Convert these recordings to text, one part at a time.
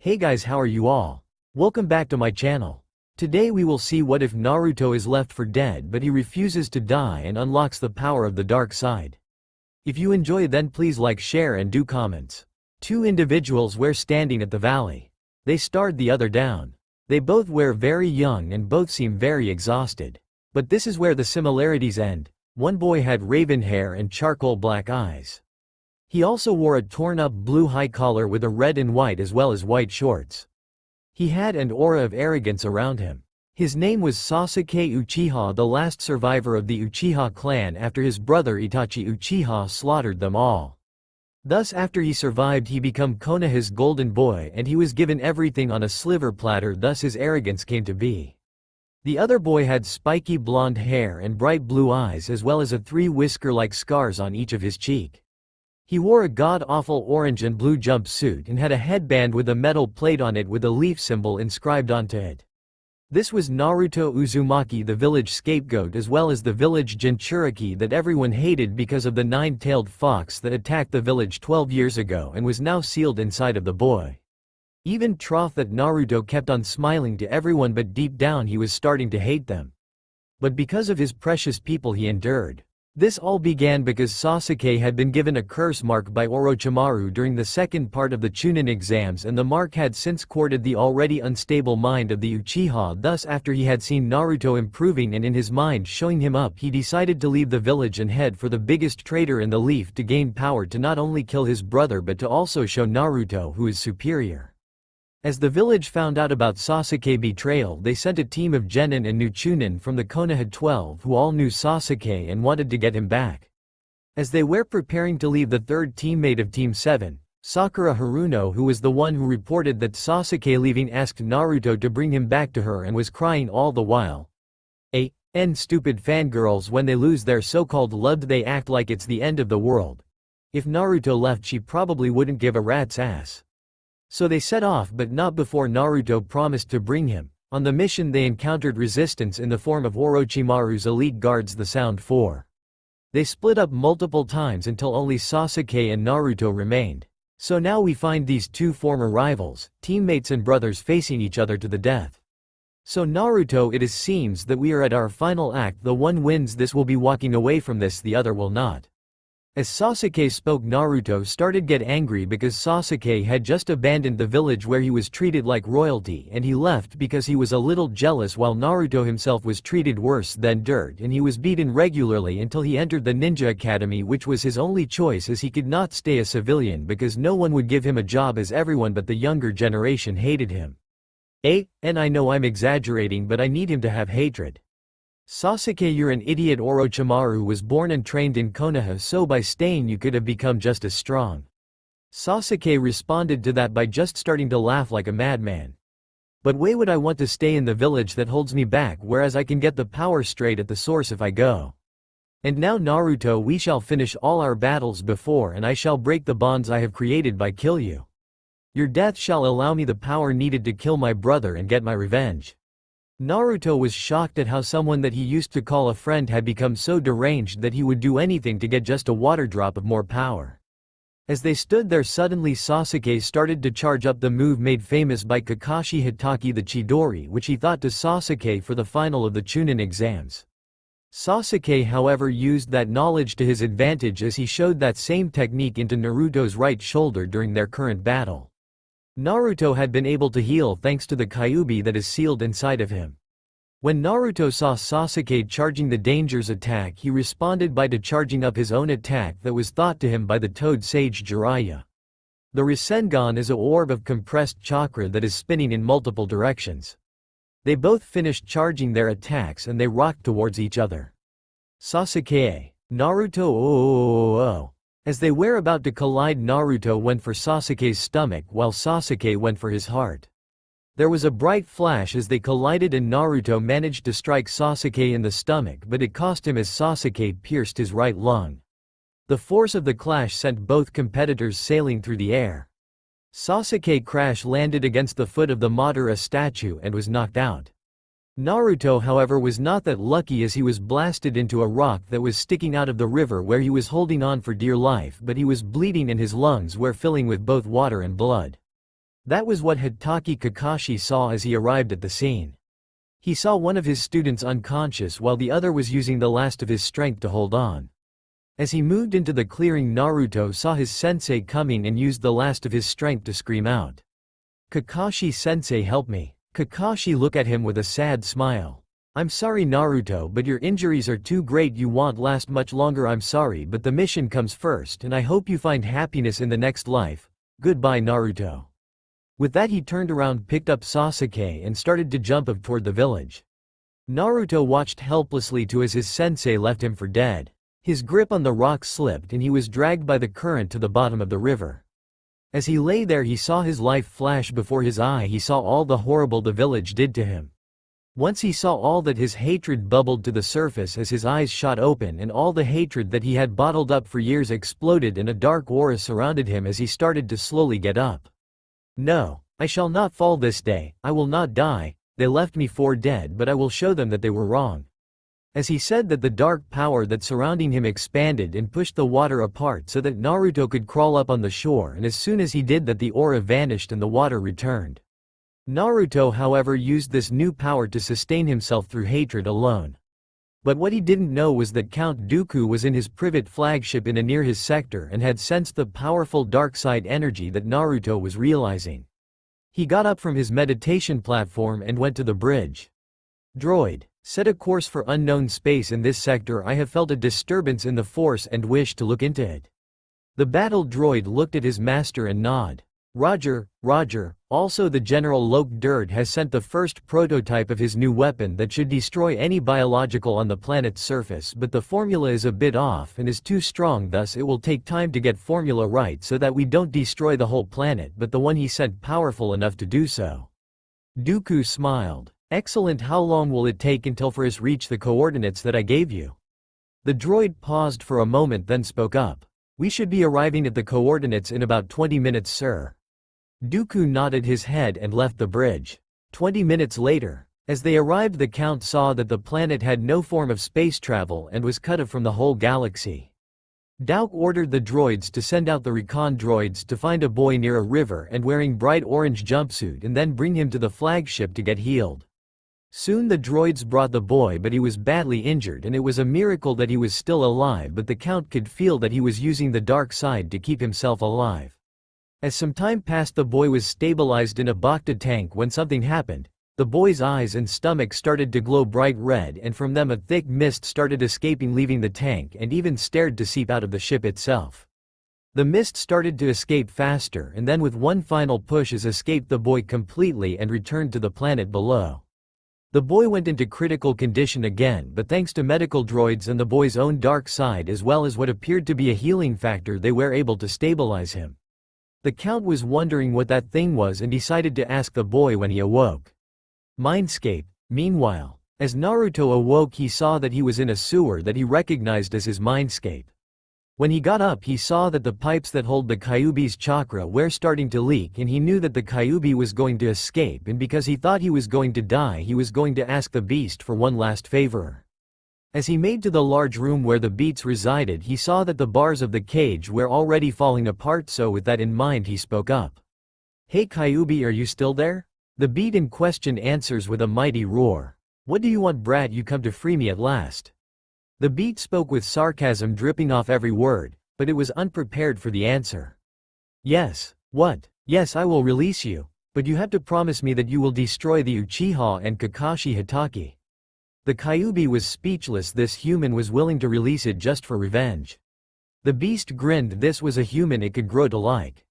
Hey guys, how are you all? Welcome back to my channel. Today we will see what if Naruto is left for dead but he refuses to die and unlocks the power of the dark side. If you enjoy, then please like, share and do comments. Two individuals were standing at the valley. They stared the other down. They both were very young and both seem very exhausted. But this is where the similarities end. One boy had raven hair and charcoal black eyes. He also wore a torn-up blue high collar with a red and white as well as white shorts. He had an aura of arrogance around him. His name was Sasuke Uchiha, the last survivor of the Uchiha clan after his brother Itachi Uchiha slaughtered them all. Thus after he survived he became Konoha's golden boy and he was given everything on a silver platter, thus his arrogance came to be. The other boy had spiky blonde hair and bright blue eyes as well as a 3 whisker-like scars on each of his cheek. He wore a god-awful orange and blue jumpsuit and had a headband with a metal plate on it with a leaf symbol inscribed onto it. This was Naruto Uzumaki, the village scapegoat, as well as the village Jinchuriki that everyone hated because of the 9-tailed fox that attacked the village 12 years ago and was now sealed inside of the boy. Even trough that Naruto kept on smiling to everyone, but deep down he was starting to hate them. But because of his precious people he endured. This all began because Sasuke had been given a curse mark by Orochimaru during the second part of the Chunin exams, and the mark had since courted the already unstable mind of the Uchiha. Thus after he had seen Naruto improving and in his mind showing him up, he decided to leave the village and head for the biggest traitor in the leaf to gain power to not only kill his brother but to also show Naruto who is superior. As the village found out about Sasuke's betrayal, they sent a team of Genin and new Chunin from the Konoha 12 who all knew Sasuke and wanted to get him back. As they were preparing to leave, the third teammate of Team 7, Sakura Haruno, who was the one who reported that Sasuke leaving, asked Naruto to bring him back to her and was crying all the while. Stupid fangirls, when they lose their so-called love they act like it's the end of the world. If Naruto left she probably wouldn't give a rat's ass. So they set off, but not before Naruto promised to bring him. On the mission they encountered resistance in the form of Orochimaru's elite guards, the Sound Four. They split up multiple times until only Sasuke and Naruto remained. So now we find these two former rivals, teammates and brothers facing each other to the death. So Naruto, it seems that we are at our final act. The one wins this will be walking away from this, the other will not. As Sasuke spoke, Naruto started get angry because Sasuke had just abandoned the village where he was treated like royalty, and he left because he was a little jealous, while Naruto himself was treated worse than dirt and he was beaten regularly until he entered the ninja academy, which was his only choice as he could not stay a civilian because no one would give him a job as everyone but the younger generation hated him. And I know I'm exaggerating, but I need him to have hatred. Sasuke, you're an idiot. Orochimaru was born and trained in Konoha, so by staying you could have become just as strong. Sasuke responded to that by just starting to laugh like a madman. But why would I want to stay in the village that holds me back, whereas I can get the power straight at the source if I go? And now Naruto, we shall finish all our battles before, and I shall break the bonds I have created by kill you. Your death shall allow me the power needed to kill my brother and get my revenge. Naruto was shocked at how someone that he used to call a friend had become so deranged that he would do anything to get just a water drop of more power. As they stood there, suddenly Sasuke started to charge up the move made famous by Kakashi Hitaki, the Chidori, which he taught to Sasuke for the final of the Chunin exams. Sasuke, however, used that knowledge to his advantage as he showed that same technique into Naruto's right shoulder during their current battle. Naruto had been able to heal thanks to the Kyuubi that is sealed inside of him. When Naruto saw Sasuke charging the danger's attack, he responded by charging up his own attack that was taught to him by the Toad Sage Jiraiya. The Rasengan is a orb of compressed chakra that is spinning in multiple directions. They both finished charging their attacks and they rocked towards each other. Sasuke, Naruto, oh. As they were about to collide, Naruto went for Sasuke's stomach while Sasuke went for his heart. There was a bright flash as they collided and Naruto managed to strike Sasuke in the stomach, but it cost him as Sasuke pierced his right lung. The force of the clash sent both competitors sailing through the air. Sasuke crash landed against the foot of the Madara statue and was knocked out. Naruto, however, was not that lucky as he was blasted into a rock that was sticking out of the river where he was holding on for dear life, but he was bleeding and his lungs were filling with both water and blood. That was what Hitaki Kakashi saw as he arrived at the scene. He saw one of his students unconscious while the other was using the last of his strength to hold on. As he moved into the clearing, Naruto saw his sensei coming and used the last of his strength to scream out, "Kakashi-sensei, help me." Kakashi looked at him with a sad smile. "I'm sorry Naruto, but your injuries are too great, you won't last much longer. I'm sorry, but the mission comes first and I hope you find happiness in the next life. Goodbye Naruto." With that he turned around, picked up Sasuke and started to jump up toward the village. Naruto watched helplessly as his sensei left him for dead. His grip on the rock slipped and he was dragged by the current to the bottom of the river. As he lay there he saw his life flash before his eye. He saw all the horrible the village did to him. Once he saw all that, his hatred bubbled to the surface as his eyes shot open, and all the hatred that he had bottled up for years exploded and a dark aura surrounded him as he started to slowly get up. "No, I shall not fall this day, I will not die. They left me for dead, but I will show them that they were wrong." As he said that, the dark power that surrounding him expanded and pushed the water apart so that Naruto could crawl up on the shore, and as soon as he did that the aura vanished and the water returned. Naruto however used this new power to sustain himself through hatred alone. But what he didn't know was that Count Dooku was in his private flagship in a near his sector and had sensed the powerful dark side energy that Naruto was realizing. He got up from his meditation platform and went to the bridge. "Droid, set a course for unknown space in this sector. I have felt a disturbance in the force and wish to look into it." The battle droid looked at his master and nodded. "Roger, Roger." Also, the General Loke Dirt has sent the first prototype of his new weapon that should destroy any biological on the planet's surface, but the formula is a bit off and is too strong, thus it will take time to get formula right so that we don't destroy the whole planet, but the one he sent powerful enough to do so. Dooku smiled. "Excellent. How long will it take until for us reach the coordinates that I gave you?" The droid paused for a moment then spoke up. "We should be arriving at the coordinates in about 20 minutes, sir." Dooku nodded his head and left the bridge. 20 minutes later, as they arrived, the Count saw that the planet had no form of space travel and was cut off from the whole galaxy. Dauk ordered the droids to send out the recon droids to find a boy near a river and wearing bright orange jumpsuit and then bring him to the flagship to get healed. Soon the droids brought the boy, but he was badly injured and it was a miracle that he was still alive, but the Count could feel that he was using the dark side to keep himself alive. As some time passed, the boy was stabilized in a Bacta tank when something happened. The boy's eyes and stomach started to glow bright red and from them a thick mist started escaping, leaving the tank and even started to seep out of the ship itself. The mist started to escape faster and then with one final push has escaped the boy completely and returned to the planet below. The boy went into critical condition again, but thanks to medical droids and the boy's own dark side as well as what appeared to be a healing factor, they were able to stabilize him. The Count was wondering what that thing was and decided to ask the boy when he awoke. Mindscape. Meanwhile, as Naruto awoke, he saw that he was in a sewer that he recognized as his mindscape. When he got up, he saw that the pipes that hold the Kyuubi's chakra were starting to leak and he knew that the Kyuubi was going to escape, and because he thought he was going to die, he was going to ask the beast for one last favor. As he made to the large room where the beats resided, he saw that the bars of the cage were already falling apart, so with that in mind he spoke up. "Hey Kyuubi, are you still there?" The beat in question answers with a mighty roar. "What do you want, brat? You come to free me at last." The beat spoke with sarcasm dripping off every word, but it was unprepared for the answer. "Yes, what? Yes, I will release you, but you have to promise me that you will destroy the Uchiha and Kakashi Hitaki." The Kyuubi was speechless. This human was willing to release it just for revenge. The beast grinned. This was a human it could grow to like.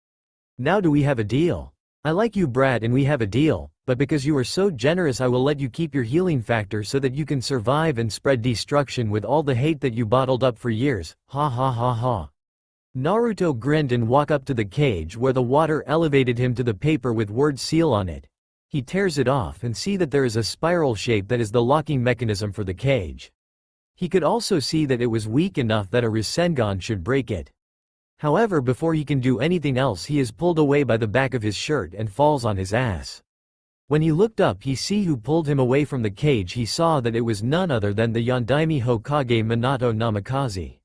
"Now do we have a deal? I like you, brat, and we have a deal, but because you are so generous I will let you keep your healing factor so that you can survive and spread destruction with all the hate that you bottled up for years. Ha ha ha ha." Naruto grinned and walked up to the cage where the water elevated him to the paper with word seal on it. He tears it off and see that there is a spiral shape that is the locking mechanism for the cage. He could also see that it was weak enough that a Rasengan should break it. However, before he can do anything else, he is pulled away by the back of his shirt and falls on his ass. When he looked up, he see who pulled him away from the cage. He saw that it was none other than the Yondaime Hokage Minato Namikaze.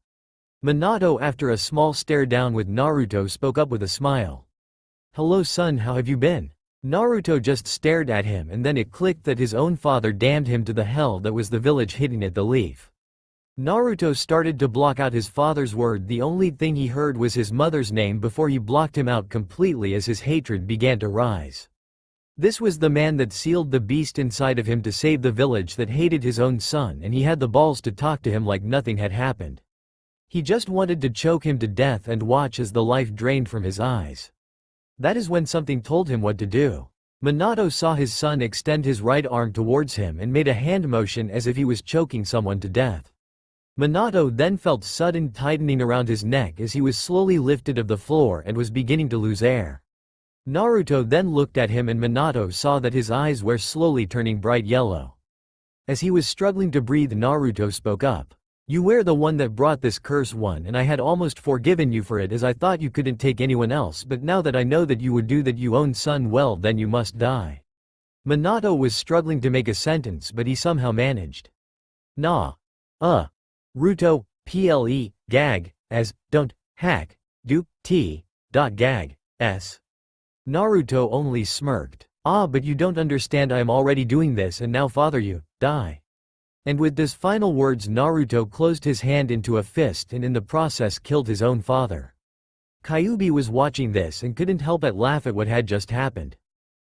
Minato, after a small stare down with Naruto, spoke up with a smile. "Hello son, how have you been?" Naruto just stared at him and then it clicked that his own father damned him to the hell that was the village hidden at the leaf. Naruto started to block out his father's word. The only thing he heard was his mother's name before he blocked him out completely as his hatred began to rise. This was the man that sealed the beast inside of him to save the village that hated his own son, and he had the balls to talk to him like nothing had happened. He just wanted to choke him to death and watch as the life drained from his eyes. That is when something told him what to do. Minato saw his son extend his right arm towards him and made a hand motion as if he was choking someone to death. Minato then felt sudden tightening around his neck as he was slowly lifted off the floor and was beginning to lose air. Naruto then looked at him and Minato saw that his eyes were slowly turning bright yellow. As he was struggling to breathe, Naruto spoke up. "You were the one that brought this curse one, and I had almost forgiven you for it as I thought you couldn't take anyone else, but now that I know that you would do that you own son, well then you must die." Minato was struggling to make a sentence but he somehow managed. Ruto, ple, gag, as, don't, hack, do, t, dot gag, s. Naruto only smirked. But you don't understand, I am already doing this and now father you, die. And with these final words Naruto closed his hand into a fist and in the process killed his own father. Kyuubi was watching this and couldn't help but laugh at what had just happened.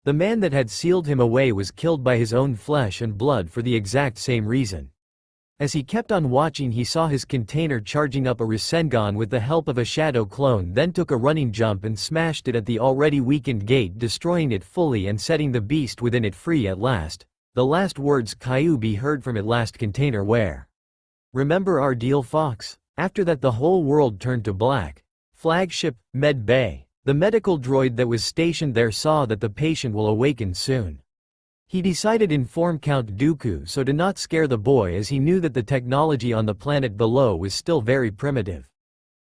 The man that had sealed him away was killed by his own flesh and blood for the exact same reason. As he kept on watching, he saw his container charging up a Rasengan with the help of a shadow clone, then took a running jump and smashed it at the already weakened gate, destroying it fully and setting the beast within it free at last. The last words Kyuubi heard from it last container were, "Remember our deal, Fox?" After that the whole world turned to black. Flagship, Med Bay. The medical droid that was stationed there saw that the patient will awaken soon. He decided to inform Count Dooku so to not scare the boy, as he knew that the technology on the planet below was still very primitive.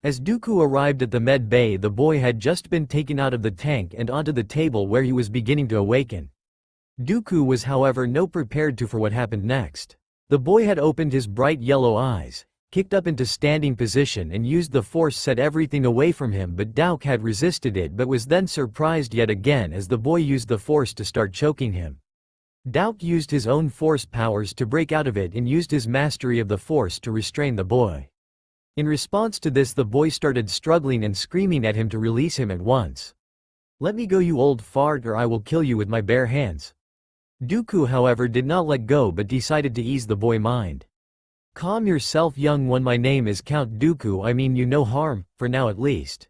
As Dooku arrived at the med bay, the boy had just been taken out of the tank and onto the table where he was beginning to awaken. Dooku was however not prepared for what happened next. The boy had opened his bright yellow eyes, kicked up into standing position and used the force set everything away from him, but Dauk had resisted it but was then surprised yet again as the boy used the force to start choking him. Dauk used his own force powers to break out of it and used his mastery of the force to restrain the boy. In response to this, the boy started struggling and screaming at him to release him at once. "Let me go, you old fart, or I will kill you with my bare hands." Dooku however did not let go but decided to ease the boy's mind. "Calm yourself, young one, my name is Count Dooku, I mean you no harm, for now at least.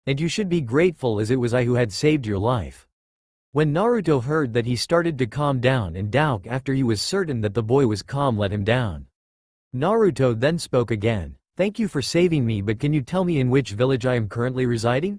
And you should be grateful as it was I who had saved your life." When Naruto heard that, he started to calm down, and Dauk, after he was certain that the boy was calm, let him down. Naruto then spoke again. "Thank you for saving me, but can you tell me in which village I am currently residing?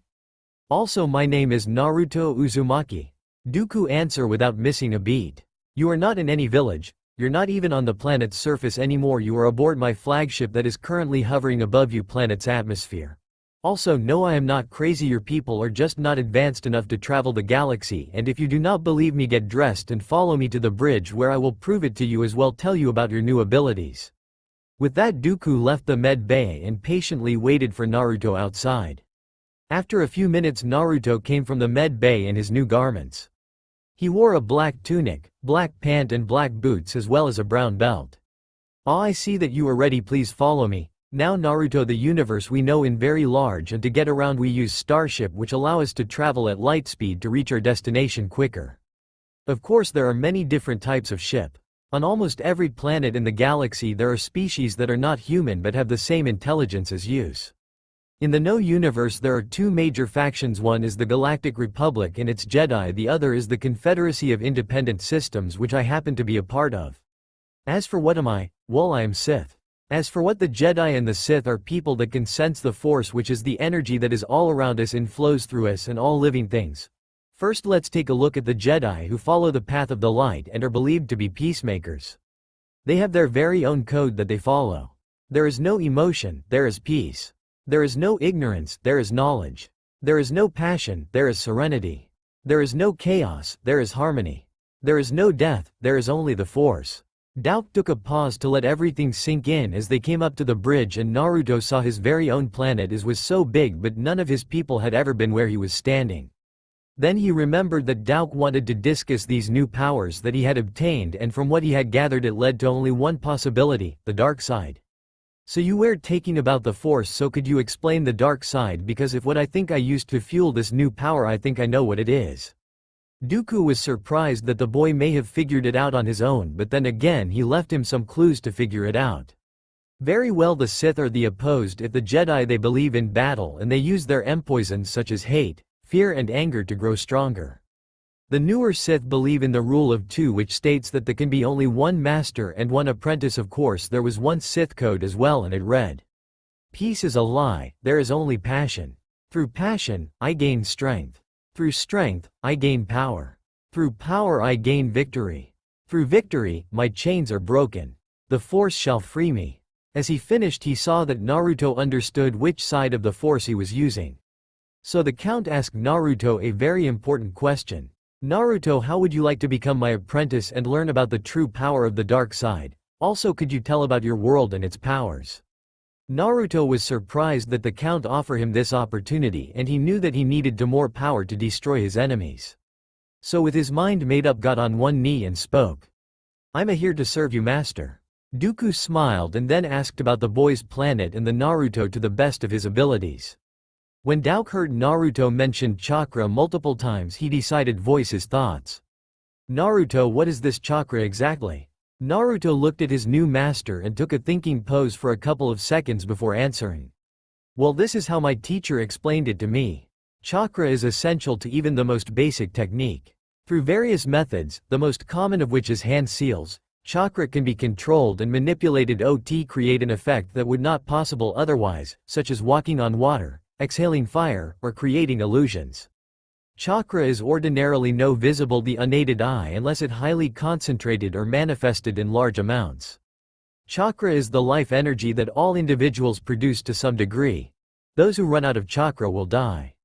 Also my name is Naruto Uzumaki." Dooku answered without missing a beat. "You are not in any village, you're not even on the planet's surface anymore, you are aboard my flagship that is currently hovering above you planet's atmosphere. Also no, I am not crazy, your people are just not advanced enough to travel the galaxy, and if you do not believe me, get dressed and follow me to the bridge where I will prove it to you as well tell you about your new abilities." With that, Dooku left the med bay and patiently waited for Naruto outside. After a few minutes Naruto came from the med bay in his new garments. He wore a black tunic, black pant and black boots as well as a brown belt. I see that you are ready, please follow me. Now Naruto, the universe we know in very large, and to get around we use starship which allow us to travel at light speed to reach our destination quicker. Of course there are many different types of ship. On almost every planet in the galaxy there are species that are not human but have the same intelligence as us. In the No universe there are two major factions, one is the Galactic Republic and its Jedi, the other is the Confederacy of Independent Systems, which I happen to be a part of. As for what am I? Well, I am Sith. As for what, the Jedi and the Sith are people that can sense the Force, which is the energy that is all around us and flows through us and all living things. First let's take a look at the Jedi, who follow the path of the light and are believed to be peacemakers. They have their very own code that they follow. There is no emotion, there is peace. There is no ignorance, there is knowledge. There is no passion, there is serenity. There is no chaos, there is harmony. There is no death, there is only the Force. Dauk took a pause to let everything sink in as they came up to the bridge, and Naruto saw his very own planet as was so big, but none of his people had ever been where he was standing. Then he remembered that Dauk wanted to discuss these new powers that he had obtained, and from what he had gathered it led to only one possibility, the dark side. So you were taking about the force, so could you explain the dark side, because if what I think I used to fuel this new power, I think I know what it is. Dooku was surprised that the boy may have figured it out on his own, but then again he left him some clues to figure it out. Very well, the Sith are the opposed. If the Jedi, they believe in battle and they use their empoisons such as hate, fear and anger to grow stronger. The newer Sith believe in the rule of two, which states that there can be only one master and one apprentice. Of course there was one Sith code as well, and it read, "Peace is a lie, there is only passion. Through passion, I gain strength. Through strength, I gain power. Through power I gain victory. Through victory, my chains are broken. The Force shall free me." As he finished, he saw that Naruto understood which side of the Force he was using. So the Count asked Naruto a very important question. "Naruto, how would you like to become my apprentice and learn about the true power of the dark side? Also, could you tell about your world and its powers?" Naruto was surprised that the Count offered him this opportunity, and he knew that he needed more power to destroy his enemies. So with his mind made up, got on one knee and spoke. "I'm here to serve you, master." Dooku smiled and then asked about the boy's planet and the Naruto to the best of his abilities. When Dauk heard Naruto mention chakra multiple times, he decided voice his thoughts. "Naruto, what is this chakra exactly?" Naruto looked at his new master and took a thinking pose for a couple of seconds before answering. "Well, this is how my teacher explained it to me. Chakra is essential to even the most basic technique. Through various methods, the most common of which is hand seals, chakra can be controlled and manipulated to create an effect that would not possible otherwise, such as walking on water, exhaling fire, or creating illusions. Chakra is ordinarily no visible the unaided eye unless it highly concentrated or manifested in large amounts. Chakra is the life energy that all individuals produce to some degree. Those who run out of chakra will die.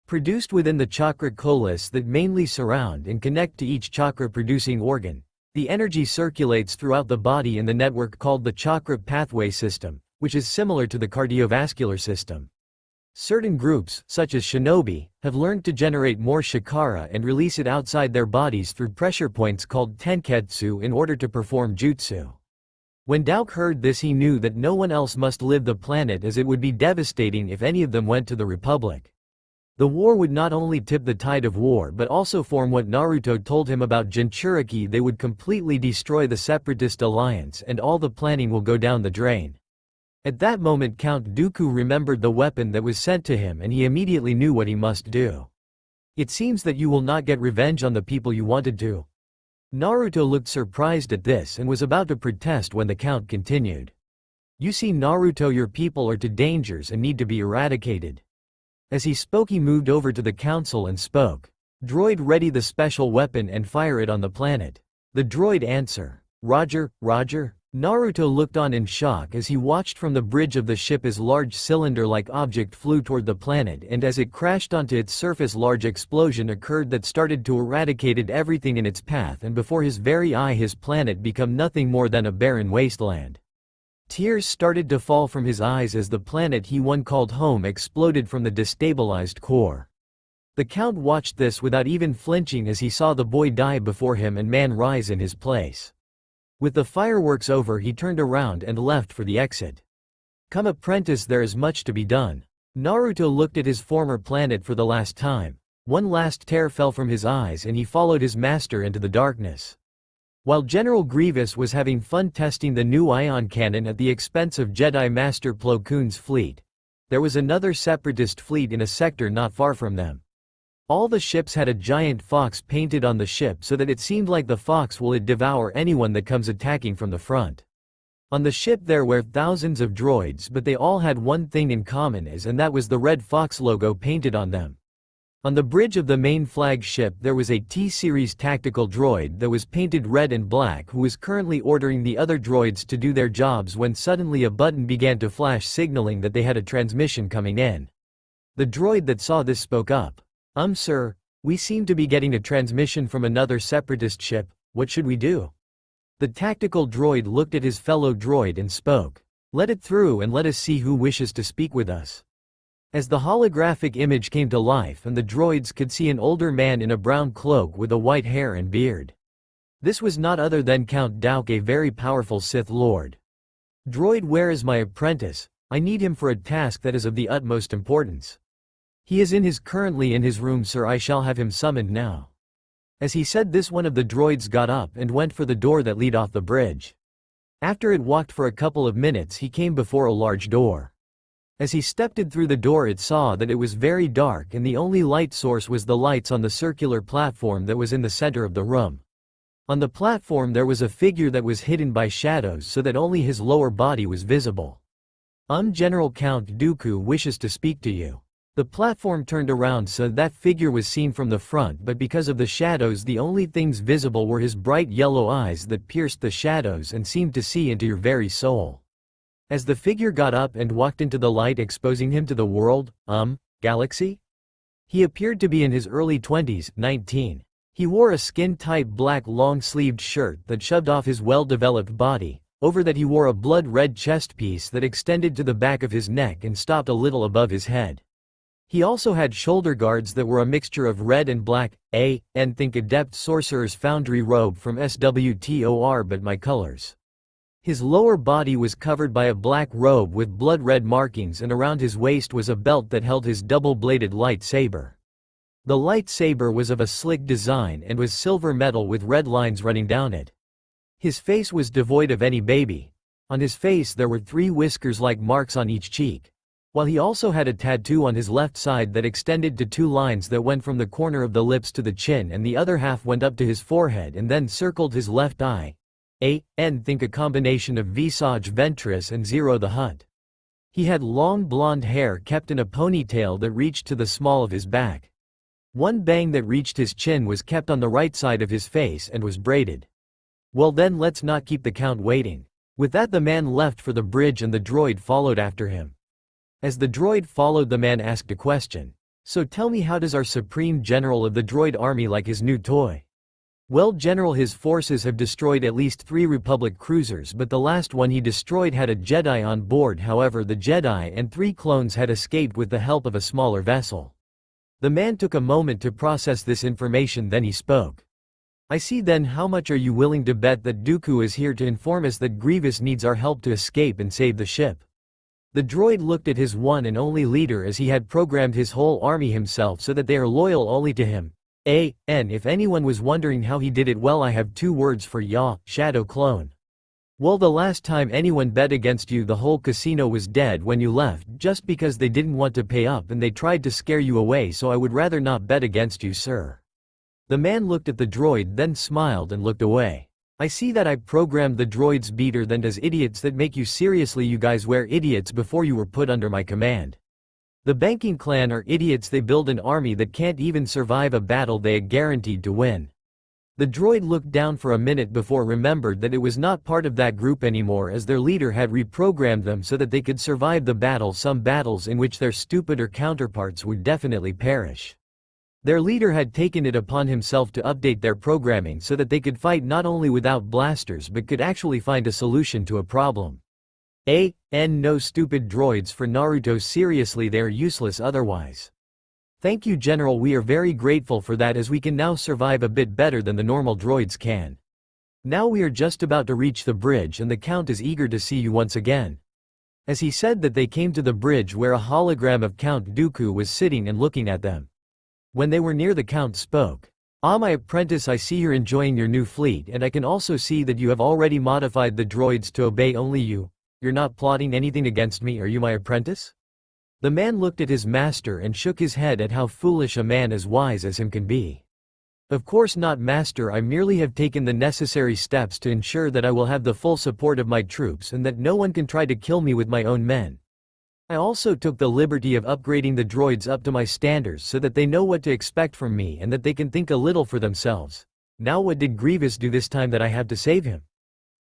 Produced within the chakra colas that mainly surround and connect to each chakra-producing organ, the energy circulates throughout the body in the network called the chakra pathway system, which is similar to the cardiovascular system. Certain groups, such as shinobi, have learned to generate more chakra and release it outside their bodies through pressure points called tenketsu in order to perform jutsu. When Dauk heard this, he knew that no one else must live the planet, as it would be devastating if any of them went to the Republic. The war would not only tip the tide of war but also form what Naruto told him about Jinchuriki. They would completely destroy the Separatist alliance and all the planning will go down the drain. At that moment Count Dooku remembered the weapon that was sent to him, and he immediately knew what he must do. "It seems that you will not get revenge on the people you wanted to." Naruto looked surprised at this and was about to protest when the Count continued. "You see, Naruto, your people are to dangers and need to be eradicated." As he spoke, he moved over to the council and spoke. "Droid, ready the special weapon and fire it on the planet." The droid answer, "Roger, Roger." Naruto looked on in shock as he watched from the bridge of the ship as large cylinder-like object flew toward the planet, and as it crashed onto its surface large explosion occurred that started to eradicate everything in its path, and before his very eye his planet became nothing more than a barren wasteland. Tears started to fall from his eyes as the planet he once called home exploded from the destabilized core. The Count watched this without even flinching as he saw the boy die before him and man rise in his place. With the fireworks over, he turned around and left for the exit. "Come, apprentice, there is much to be done." Naruto looked at his former planet for the last time. One last tear fell from his eyes and he followed his master into the darkness. While General Grievous was having fun testing the new ion cannon at the expense of Jedi Master Plo Koon's fleet, there was another separatist fleet in a sector not far from them. All the ships had a giant fox painted on the ship so that it seemed like the fox will devour anyone that comes attacking from the front. On the ship there were thousands of droids, but they all had one thing in common, and that was the red fox logo painted on them. On the bridge of the main flagship there was a T-Series tactical droid that was painted red and black, who was currently ordering the other droids to do their jobs when suddenly a button began to flash signaling that they had a transmission coming in. The droid that saw this spoke up. Sir, we seem to be getting a transmission from another separatist ship. What should we do?" The tactical droid looked at his fellow droid and spoke. "Let it through and let us see who wishes to speak with us." As the holographic image came to life and the droids could see an older man in a brown cloak with a white hair and beard. This was not other than Count Dooku, a very powerful Sith Lord. "Droid, where is my apprentice? I need him for a task that is of the utmost importance." "He is currently in his room, sir. I shall have him summoned now." As he said this, one of the droids got up and went for the door that lead off the bridge. After it walked for a couple of minutes, he came before a large door. As he stepped in through the door, it saw that it was very dark and the only light source was the lights on the circular platform that was in the center of the room. On the platform there was a figure that was hidden by shadows so that only his lower body was visible. General, Count Dooku wishes to speak to you." The platform turned around so that figure was seen from the front, but because of the shadows the only things visible were his bright yellow eyes that pierced the shadows and seemed to see into your very soul. As the figure got up and walked into the light, exposing him to the world, galaxy? He appeared to be in his early 20s, 19. He wore a skin-tight black long-sleeved shirt that shoved off his well-developed body. Over that he wore a blood-red chest piece that extended to the back of his neck and stopped a little above his head. He also had shoulder guards that were a mixture of red and black, and think Adept Sorcerer's Foundry robe from SWTOR but my colors. His lower body was covered by a black robe with blood-red markings, and around his waist was a belt that held his double-bladed lightsaber. The lightsaber was of a slick design and was silver metal with red lines running down it. His face was devoid of any baby. On his face there were 3 whiskers-like marks on each cheek. While he also had a tattoo on his left side that extended to 2 lines that went from the corner of the lips to the chin, and the other half went up to his forehead and then circled his left eye. Think a combination of Visage Ventress and Zero the Hutt. He had long blonde hair kept in a ponytail that reached to the small of his back. One bang that reached his chin was kept on the right side of his face and was braided. "Well then, let's not keep the Count waiting." With that the man left for the bridge and the droid followed after him. As the droid followed, the man asked a question. "So tell me, how does our Supreme General of the droid army like his new toy?" "Well, General, his forces have destroyed at least 3 Republic cruisers, but the last one he destroyed had a Jedi on board. However, the Jedi and 3 clones had escaped with the help of a smaller vessel." The man took a moment to process this information, then he spoke. "I see. Then how much are you willing to bet that Dooku is here to inform us that Grievous needs our help to escape and save the ship?" The droid looked at his one and only leader, as he had programmed his whole army himself so that they are loyal only to him. If anyone was wondering how he did it, well, I have 2 words for ya: shadow clone. Well, the last time anyone bet against you, the whole casino was dead when you left, just because they didn't want to pay up and they tried to scare you away, so I would rather not bet against you, sir." The man looked at the droid, then smiled and looked away. "I see that I programmed the droids better than does idiots that make you. Seriously, you guys were idiots before you were put under my command. The banking clan are idiots. They build an army that can't even survive a battle they are guaranteed to win." The droid looked down for a minute before remembered that it was not part of that group anymore, as their leader had reprogrammed them so that they could survive the battle, some battles in which their stupider counterparts would definitely perish. Their leader had taken it upon himself to update their programming so that they could fight not only without blasters but could actually find a solution to a problem. No stupid droids for Naruto. Seriously, they are useless otherwise. "Thank you, General, we are very grateful for that, as we can now survive a bit better than the normal droids can. Now we are just about to reach the bridge and the Count is eager to see you once again." As he said that, they came to the bridge where a hologram of Count Dooku was sitting and looking at them. When they were near, the Count spoke. My apprentice, I see you're enjoying your new fleet, and I can also see that you have already modified the droids to obey only you. You're not plotting anything against me, are you, my apprentice?" The man looked at his master and shook his head at how foolish a man as wise as him can be. "Of course not, master. I merely have taken the necessary steps to ensure that I will have the full support of my troops and that no one can try to kill me with my own men. I also took the liberty of upgrading the droids up to my standards so that they know what to expect from me and that they can think a little for themselves. Now what did Grievous do this time that I have to save him?"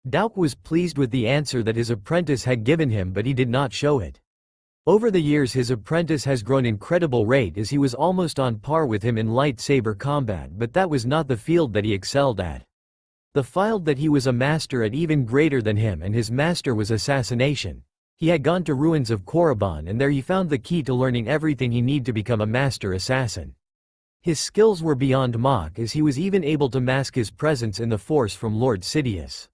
Dooku was pleased with the answer that his apprentice had given him, but he did not show it. Over the years his apprentice has grown incredible rate, as he was almost on par with him in lightsaber combat, but that was not the field that he excelled at. The field that he was a master at even greater than him, and his master was assassination. He had gone to ruins of Korriban and there he found the key to learning everything he needed to become a master assassin. His skills were beyond mock as he was even able to mask his presence in the Force from Lord Sidious.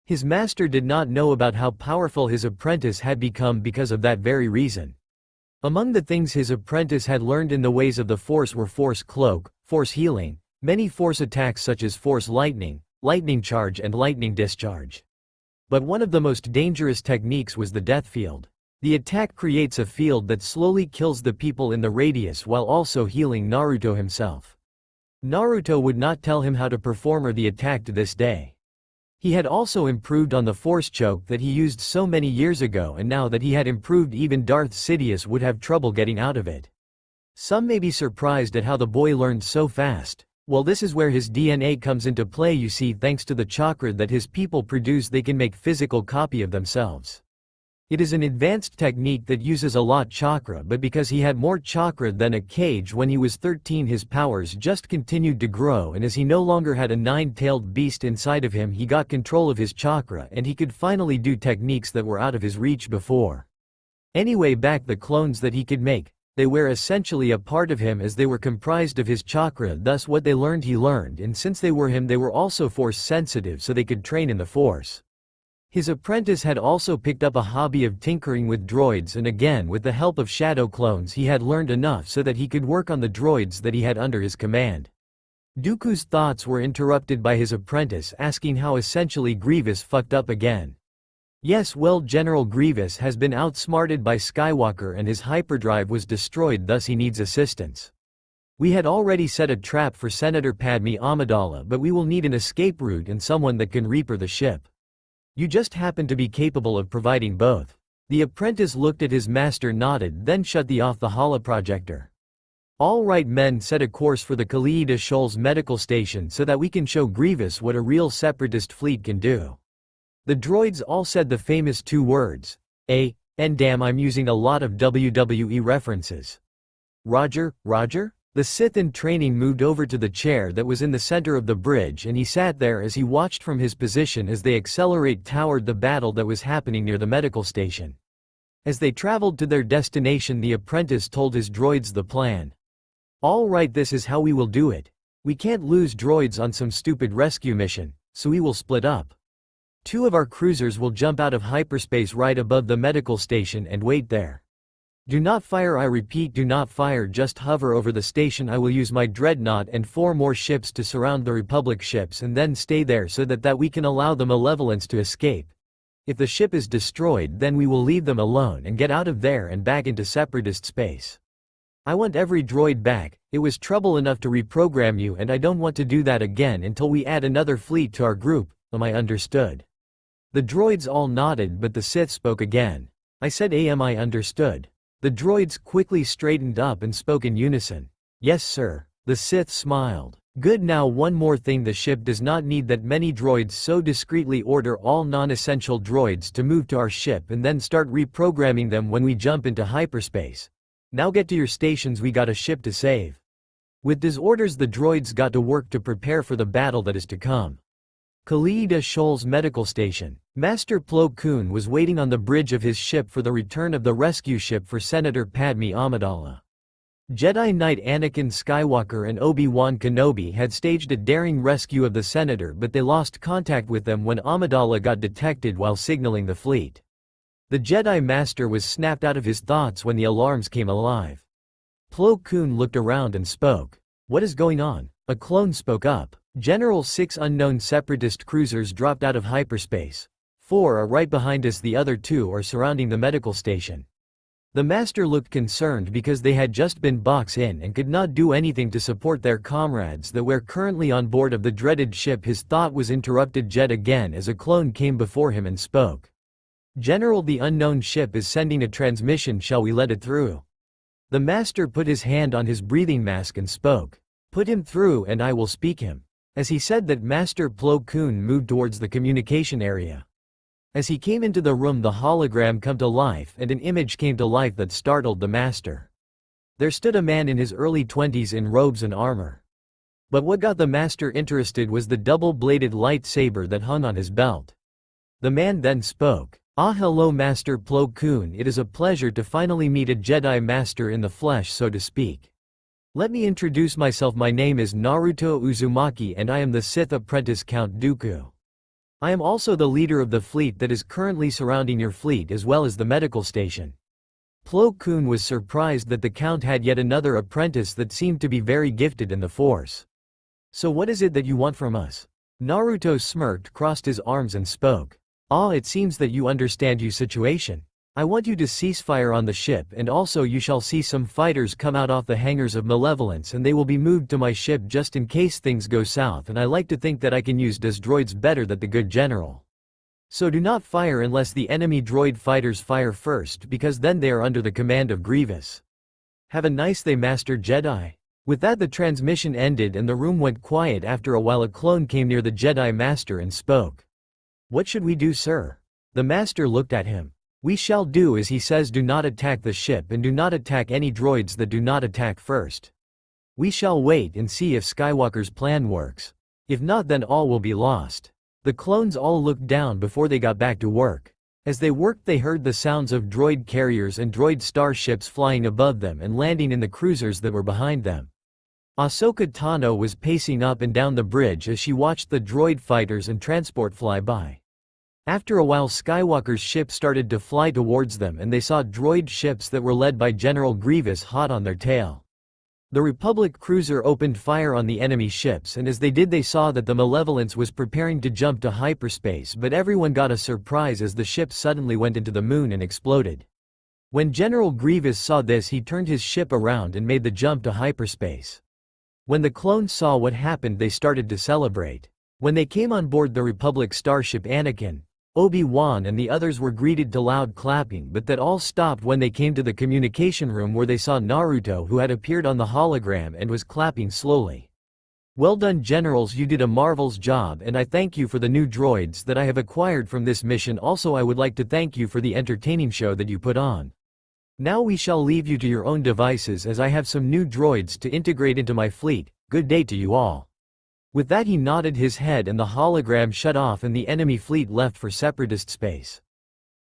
His master did not know about how powerful his apprentice had become because of that very reason. Among the things his apprentice had learned in the ways of the Force were Force Cloak, Force Healing, many Force attacks such as Force Lightning, Lightning Charge and Lightning Discharge. But one of the most dangerous techniques was the Death Field. The attack creates a field that slowly kills the people in the radius while also healing Naruto himself. Naruto would not tell him how to perform the attack to this day. He had also improved on the Force Choke that he used so many years ago, and now that he had improved, even Darth Sidious would have trouble getting out of it. Some may be surprised at how the boy learned so fast. Well, this is where his DNA comes into play. You see, thanks to the chakra that his people produce, they can make physical copy of themselves. It is an advanced technique that uses a lot chakra, but because he had more chakra than a cage when he was 13, his powers just continued to grow, and as he no longer had a nine-tailed beast inside of him, he got control of his chakra and he could finally do techniques that were out of his reach before. Anyway, back the clones that he could make, they were essentially a part of him as they were comprised of his chakra, thus what they learned he learned, and since they were him they were also force sensitive so they could train in the force. His apprentice had also picked up a hobby of tinkering with droids, and again with the help of shadow clones he had learned enough so that he could work on the droids that he had under his command. Dooku's thoughts were interrupted by his apprentice asking how essentially Grievous fucked up again. Yes, well, General Grievous has been outsmarted by Skywalker and his hyperdrive was destroyed, thus he needs assistance. We had already set a trap for Senator Padme Amidala, but we will need an escape route and someone that can reaper the ship. You just happen to be capable of providing both. The apprentice looked at his master, nodded, then shut off the holoprojector. All right men, set a course for the Kaleida Shoals medical station so that we can show Grievous what a real separatist fleet can do. The droids all said the famous two words, and damn, I'm using a lot of WWE references. Roger, Roger? The Sith in training moved over to the chair that was in the center of the bridge and he sat there as he watched from his position as they accelerate toward the battle that was happening near the medical station. As they traveled to their destination, the apprentice told his droids the plan. All right, this is how we will do it. We can't lose droids on some stupid rescue mission, so we will split up. Two of our cruisers will jump out of hyperspace right above the medical station and wait there. Do not fire, I repeat, do not fire, just hover over the station. I will use my dreadnought and 4 more ships to surround the Republic ships and then stay there so that we can allow the Malevolence to escape. If the ship is destroyed, then we will leave them alone and get out of there and back into Separatist space. I want every droid back. It was trouble enough to reprogram you and I don't want to do that again until we add another fleet to our group. I understood. The droids all nodded, but the Sith spoke again. I said I understood. The droids quickly straightened up and spoke in unison. Yes sir. The Sith smiled. Good, now one more thing, the ship does not need that many droids, so discreetly order all non-essential droids to move to our ship and then start reprogramming them when we jump into hyperspace. Now get to your stations, we got a ship to save. With these orders the droids got to work to prepare for the battle that is to come. Kaleida Shoals medical station. Master Plo Koon was waiting on the bridge of his ship for the return of the rescue ship for Senator Padme Amidala. Jedi Knight Anakin Skywalker and Obi-Wan Kenobi had staged a daring rescue of the Senator, but they lost contact with them when Amidala got detected while signaling the fleet. The Jedi Master was snapped out of his thoughts when the alarms came alive. Plo Koon looked around and spoke. What is going on? A clone spoke up. General, 6 unknown Separatist cruisers dropped out of hyperspace. 4 are right behind us, the other 2 are surrounding the medical station. The Master looked concerned because they had just been boxed in and could not do anything to support their comrades that were currently on board of the dreaded ship. His thought was interrupted yet again as a clone came before him and spoke. General, the unknown ship is sending a transmission, shall we let it through? The Master put his hand on his breathing mask and spoke. Put him through and I will speak him. As he said that, Master Plo Koon moved towards the communication area. As he came into the room, the hologram came to life and an image came to life that startled the Master. There stood a man in his early 20s in robes and armor. But what got the Master interested was the double-bladed lightsaber that hung on his belt. The man then spoke. Ah, hello Master Plo Koon, it is a pleasure to finally meet a Jedi Master in the flesh, so to speak. Let me introduce myself. My name is Naruto Uzumaki and I am the Sith apprentice Count Dooku. I am also the leader of the fleet that is currently surrounding your fleet as well as the medical station. Plo Koon was surprised that the Count had yet another apprentice that seemed to be very gifted in the Force. So what is it that you want from us? Naruto smirked, crossed his arms and spoke. Ah, it seems that you understand your situation. I want you to cease fire on the ship, and also you shall see some fighters come out off the hangars of Malevolence and they will be moved to my ship just in case things go south, and I like to think that I can use those droids better than the good general. So do not fire unless the enemy droid fighters fire first, because then they are under the command of Grievous. Have a nice day, Master Jedi. With that the transmission ended and the room went quiet. After a while a clone came near the Jedi Master and spoke. What should we do, sir? The Master looked at him. We shall do as he says. Do not attack the ship and do not attack any droids that do not attack first. We shall wait and see if Skywalker's plan works. If not, then all will be lost. The clones all looked down before they got back to work. As they worked they heard the sounds of droid carriers and droid starships flying above them and landing in the cruisers that were behind them. Ahsoka Tano was pacing up and down the bridge as she watched the droid fighters and transport fly by. After a while Skywalker's ship started to fly towards them and they saw droid ships that were led by General Grievous hot on their tail. The Republic cruiser opened fire on the enemy ships, and as they did they saw that the Malevolence was preparing to jump to hyperspace, but everyone got a surprise as the ship suddenly went into the moon and exploded. When General Grievous saw this he turned his ship around and made the jump to hyperspace. When the clones saw what happened they started to celebrate. When they came on board the Republic starship, Anakin, Obi-Wan and the others were greeted to loud clapping, but that all stopped when they came to the communication room where they saw Naruto, who had appeared on the hologram and was clapping slowly. Well done, generals, you did a marvelous job and I thank you for the new droids that I have acquired from this mission. Also I would like to thank you for the entertaining show that you put on. Now we shall leave you to your own devices as I have some new droids to integrate into my fleet. Good day to you all. With that he nodded his head and the hologram shut off and the enemy fleet left for separatist space.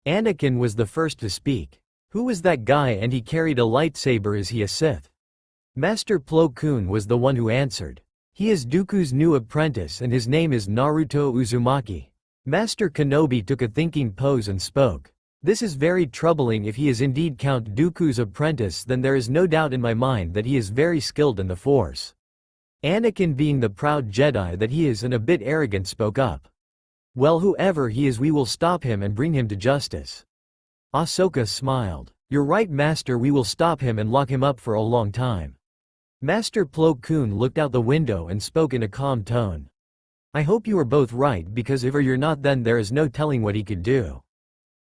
Anakin was the first to speak. Who was that guy and he carried a lightsaber? Is he a Sith? Master Plo Koon was the one who answered. He is Dooku's new apprentice and his name is Naruto Uzumaki. Master Kenobi took a thinking pose and spoke. This is very troubling. If he is indeed Count Dooku's apprentice, then there is no doubt in my mind that he is very skilled in the Force. Anakin, being the proud Jedi that he is and a bit arrogant, spoke up. Well, whoever he is we will stop him and bring him to justice. Ahsoka smiled. You're right, Master, we will stop him and lock him up for a long time. Master Plo Koon looked out the window and spoke in a calm tone. I hope you are both right, because if you're not then there is no telling what he could do.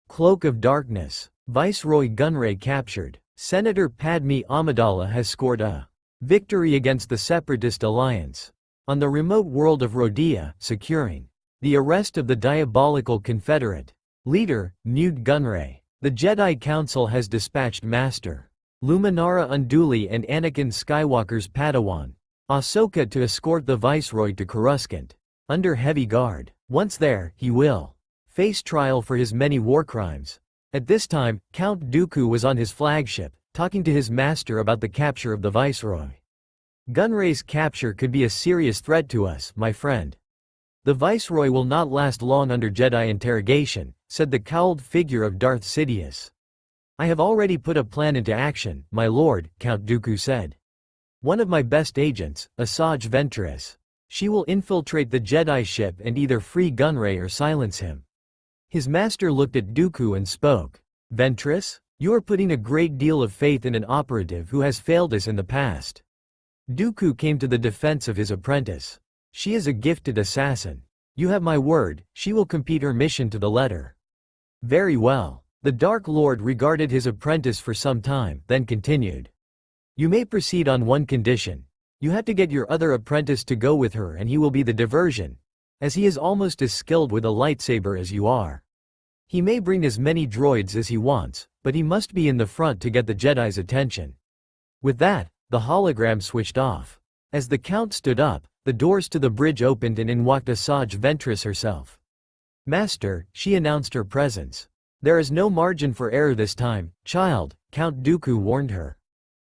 Cloak of Darkness. Viceroy Gunray captured. Senator Padme Amidala has scored a victory against the Separatist Alliance. On the remote world of Rhodia, securing the arrest of the diabolical Confederate leader, Newt Gunray. The Jedi Council has dispatched Master Luminara Unduli and Anakin Skywalker's Padawan, Ahsoka, to escort the Viceroy to Coruscant, under heavy guard. Once there, he will face trial for his many war crimes. At this time, Count Dooku was on his flagship, talking to his master about the capture of the Viceroy. Gunray's capture could be a serious threat to us, my friend. The Viceroy will not last long under Jedi interrogation, said the cowled figure of Darth Sidious. I have already put a plan into action, my lord, Count Dooku said. One of my best agents, Asajj Ventress. She will infiltrate the Jedi ship and either free Gunray or silence him. His master looked at Dooku and spoke. Ventress? You are putting a great deal of faith in an operative who has failed us in the past. Dooku came to the defense of his apprentice. She is a gifted assassin. You have my word, she will complete her mission to the letter. Very well. The Dark Lord regarded his apprentice for some time, then continued. You may proceed on one condition. You have to get your other apprentice to go with her and he will be the diversion, as he is almost as skilled with a lightsaber as you are. He may bring as many droids as he wants, but he must be in the front to get the Jedi's attention. With that, the hologram switched off. As the Count stood up, the doors to the bridge opened and in walked Asajj Ventress herself. Master, she announced her presence. There is no margin for error this time, child, Count Dooku warned her.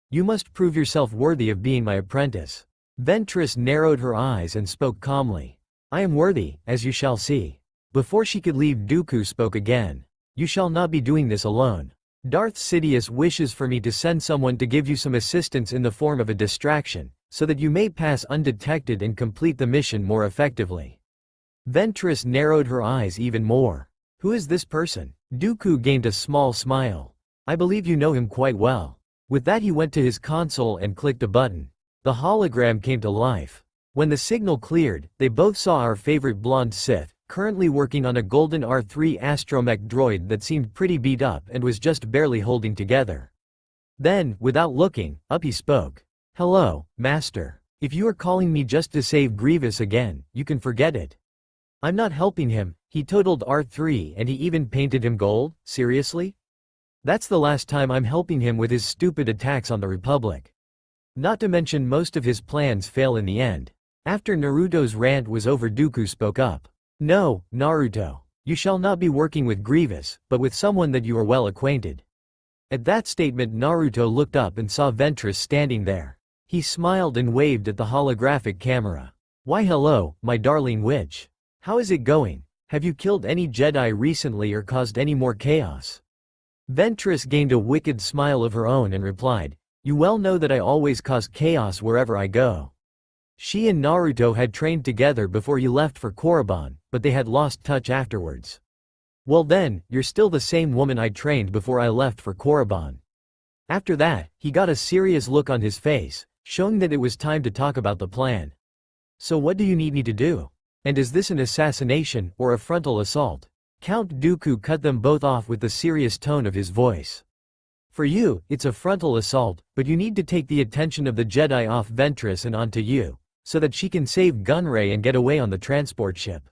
You must prove yourself worthy of being my apprentice. Ventress narrowed her eyes and spoke calmly. I am worthy, as you shall see. Before she could leave, Dooku spoke again. You shall not be doing this alone. Darth Sidious wishes for me to send someone to give you some assistance in the form of a distraction, so that you may pass undetected and complete the mission more effectively. Ventress narrowed her eyes even more. Who is this person? Dooku gained a small smile. I believe you know him quite well. With that he went to his console and clicked a button. The hologram came to life. When the signal cleared, they both saw our favorite blonde Sith, currently working on a golden R3 astromech droid that seemed pretty beat up and was just barely holding together. Then, without looking, up he spoke. Hello, Master. If you are calling me just to save Grievous again, you can forget it. I'm not helping him. He totaled R3 and he even painted him gold? Seriously? That's the last time I'm helping him with his stupid attacks on the Republic. Not to mention most of his plans fail in the end. After Naruto's rant was over, Dooku spoke up. No, Naruto. You shall not be working with Grievous, but with someone that you are well acquainted. At that statement, Naruto looked up and saw Ventress standing there. He smiled and waved at the holographic camera. Why hello, my darling witch. How is it going? Have you killed any Jedi recently or caused any more chaos? Ventress gained a wicked smile of her own and replied, You well know that I always cause chaos wherever I go. She and Naruto had trained together before he left for Korriban, but they had lost touch afterwards. Well then, you're still the same woman I trained before I left for Korriban. After that, he got a serious look on his face, showing that it was time to talk about the plan. So what do you need me to do? And is this an assassination or a frontal assault? Count Dooku cut them both off with the serious tone of his voice. For you, it's a frontal assault, but you need to take the attention of the Jedi off Ventress and onto you, so that she can save Gunray and get away on the transport ship.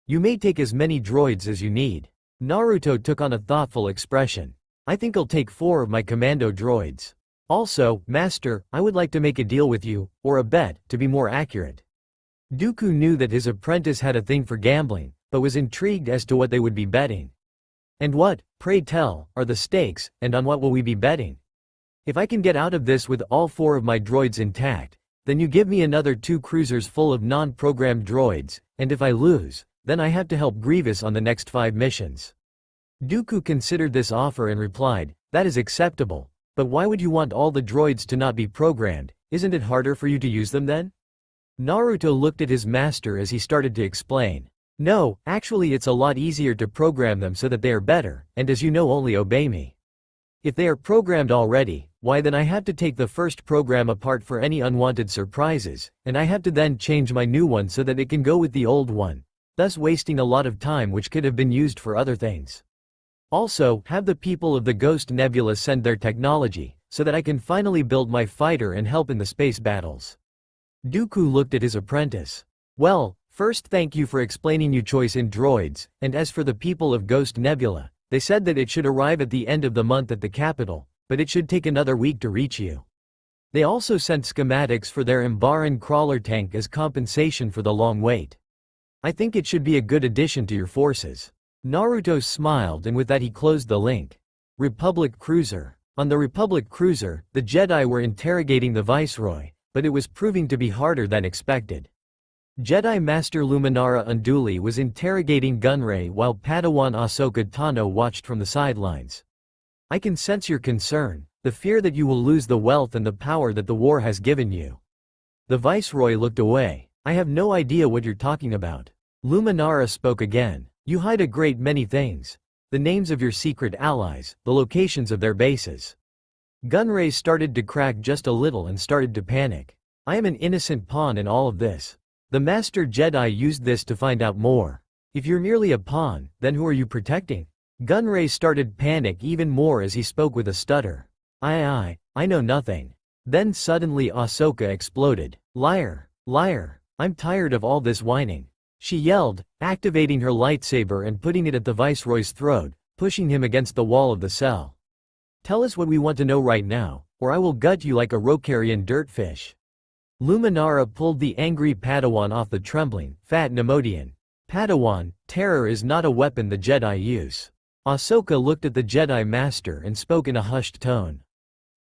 You may take as many droids as you need. Naruto took on a thoughtful expression. I think I'll take 4 of my commando droids. Also, Master, I would like to make a deal with you, or a bet, to be more accurate. Dooku knew that his apprentice had a thing for gambling, but was intrigued as to what they would be betting. And what, pray tell, are the stakes, and on what will we be betting? If I can get out of this with all 4 of my droids intact, then you give me another 2 cruisers full of non-programmed droids, and if I lose, then I have to help Grievous on the next 5 missions. Dooku considered this offer and replied, That is acceptable, but why would you want all the droids to not be programmed? Isn't it harder for you to use them then? Naruto looked at his master as he started to explain. No, actually it's a lot easier to program them so that they are better, and as you know only obey me. If they are programmed already, why then I have to take the first program apart for any unwanted surprises, and I have to then change my new one so that it can go with the old one, thus wasting a lot of time which could have been used for other things. Also, have the people of the Ghost Nebula send their technology, so that I can finally build my fighter and help in the space battles. Dooku looked at his apprentice. Well, first thank you for explaining your choice in droids, and as for the people of Ghost Nebula, they said that it should arrive at the end of the month at the capital, but it should take another week to reach you. They also sent schematics for their Imbaran crawler tank as compensation for the long wait. I think it should be a good addition to your forces. Naruto smiled and with that he closed the link. Republic Cruiser. On the Republic Cruiser, the Jedi were interrogating the Viceroy, but it was proving to be harder than expected. Jedi Master Luminara Unduli was interrogating Gunray while Padawan Ahsoka Tano watched from the sidelines. I can sense your concern, the fear that you will lose the wealth and the power that the war has given you. The Viceroy looked away. I have no idea what you're talking about. Luminara spoke again. You hide a great many things. The names of your secret allies, the locations of their bases. Gunray started to crack just a little and started to panic. I am an innocent pawn in all of this. The Master Jedi used this to find out more. If you're merely a pawn, then who are you protecting? Gunray started panic even more as he spoke with a stutter. I know nothing. Then suddenly Ahsoka exploded. Liar, liar, I'm tired of all this whining. She yelled, activating her lightsaber and putting it at the Viceroy's throat, pushing him against the wall of the cell. Tell us what we want to know right now, or I will gut you like a Rokarian dirtfish. Luminara pulled the angry Padawan off the trembling, fat Nemodian. Padawan, terror is not a weapon the Jedi use. Ahsoka looked at the Jedi Master and spoke in a hushed tone.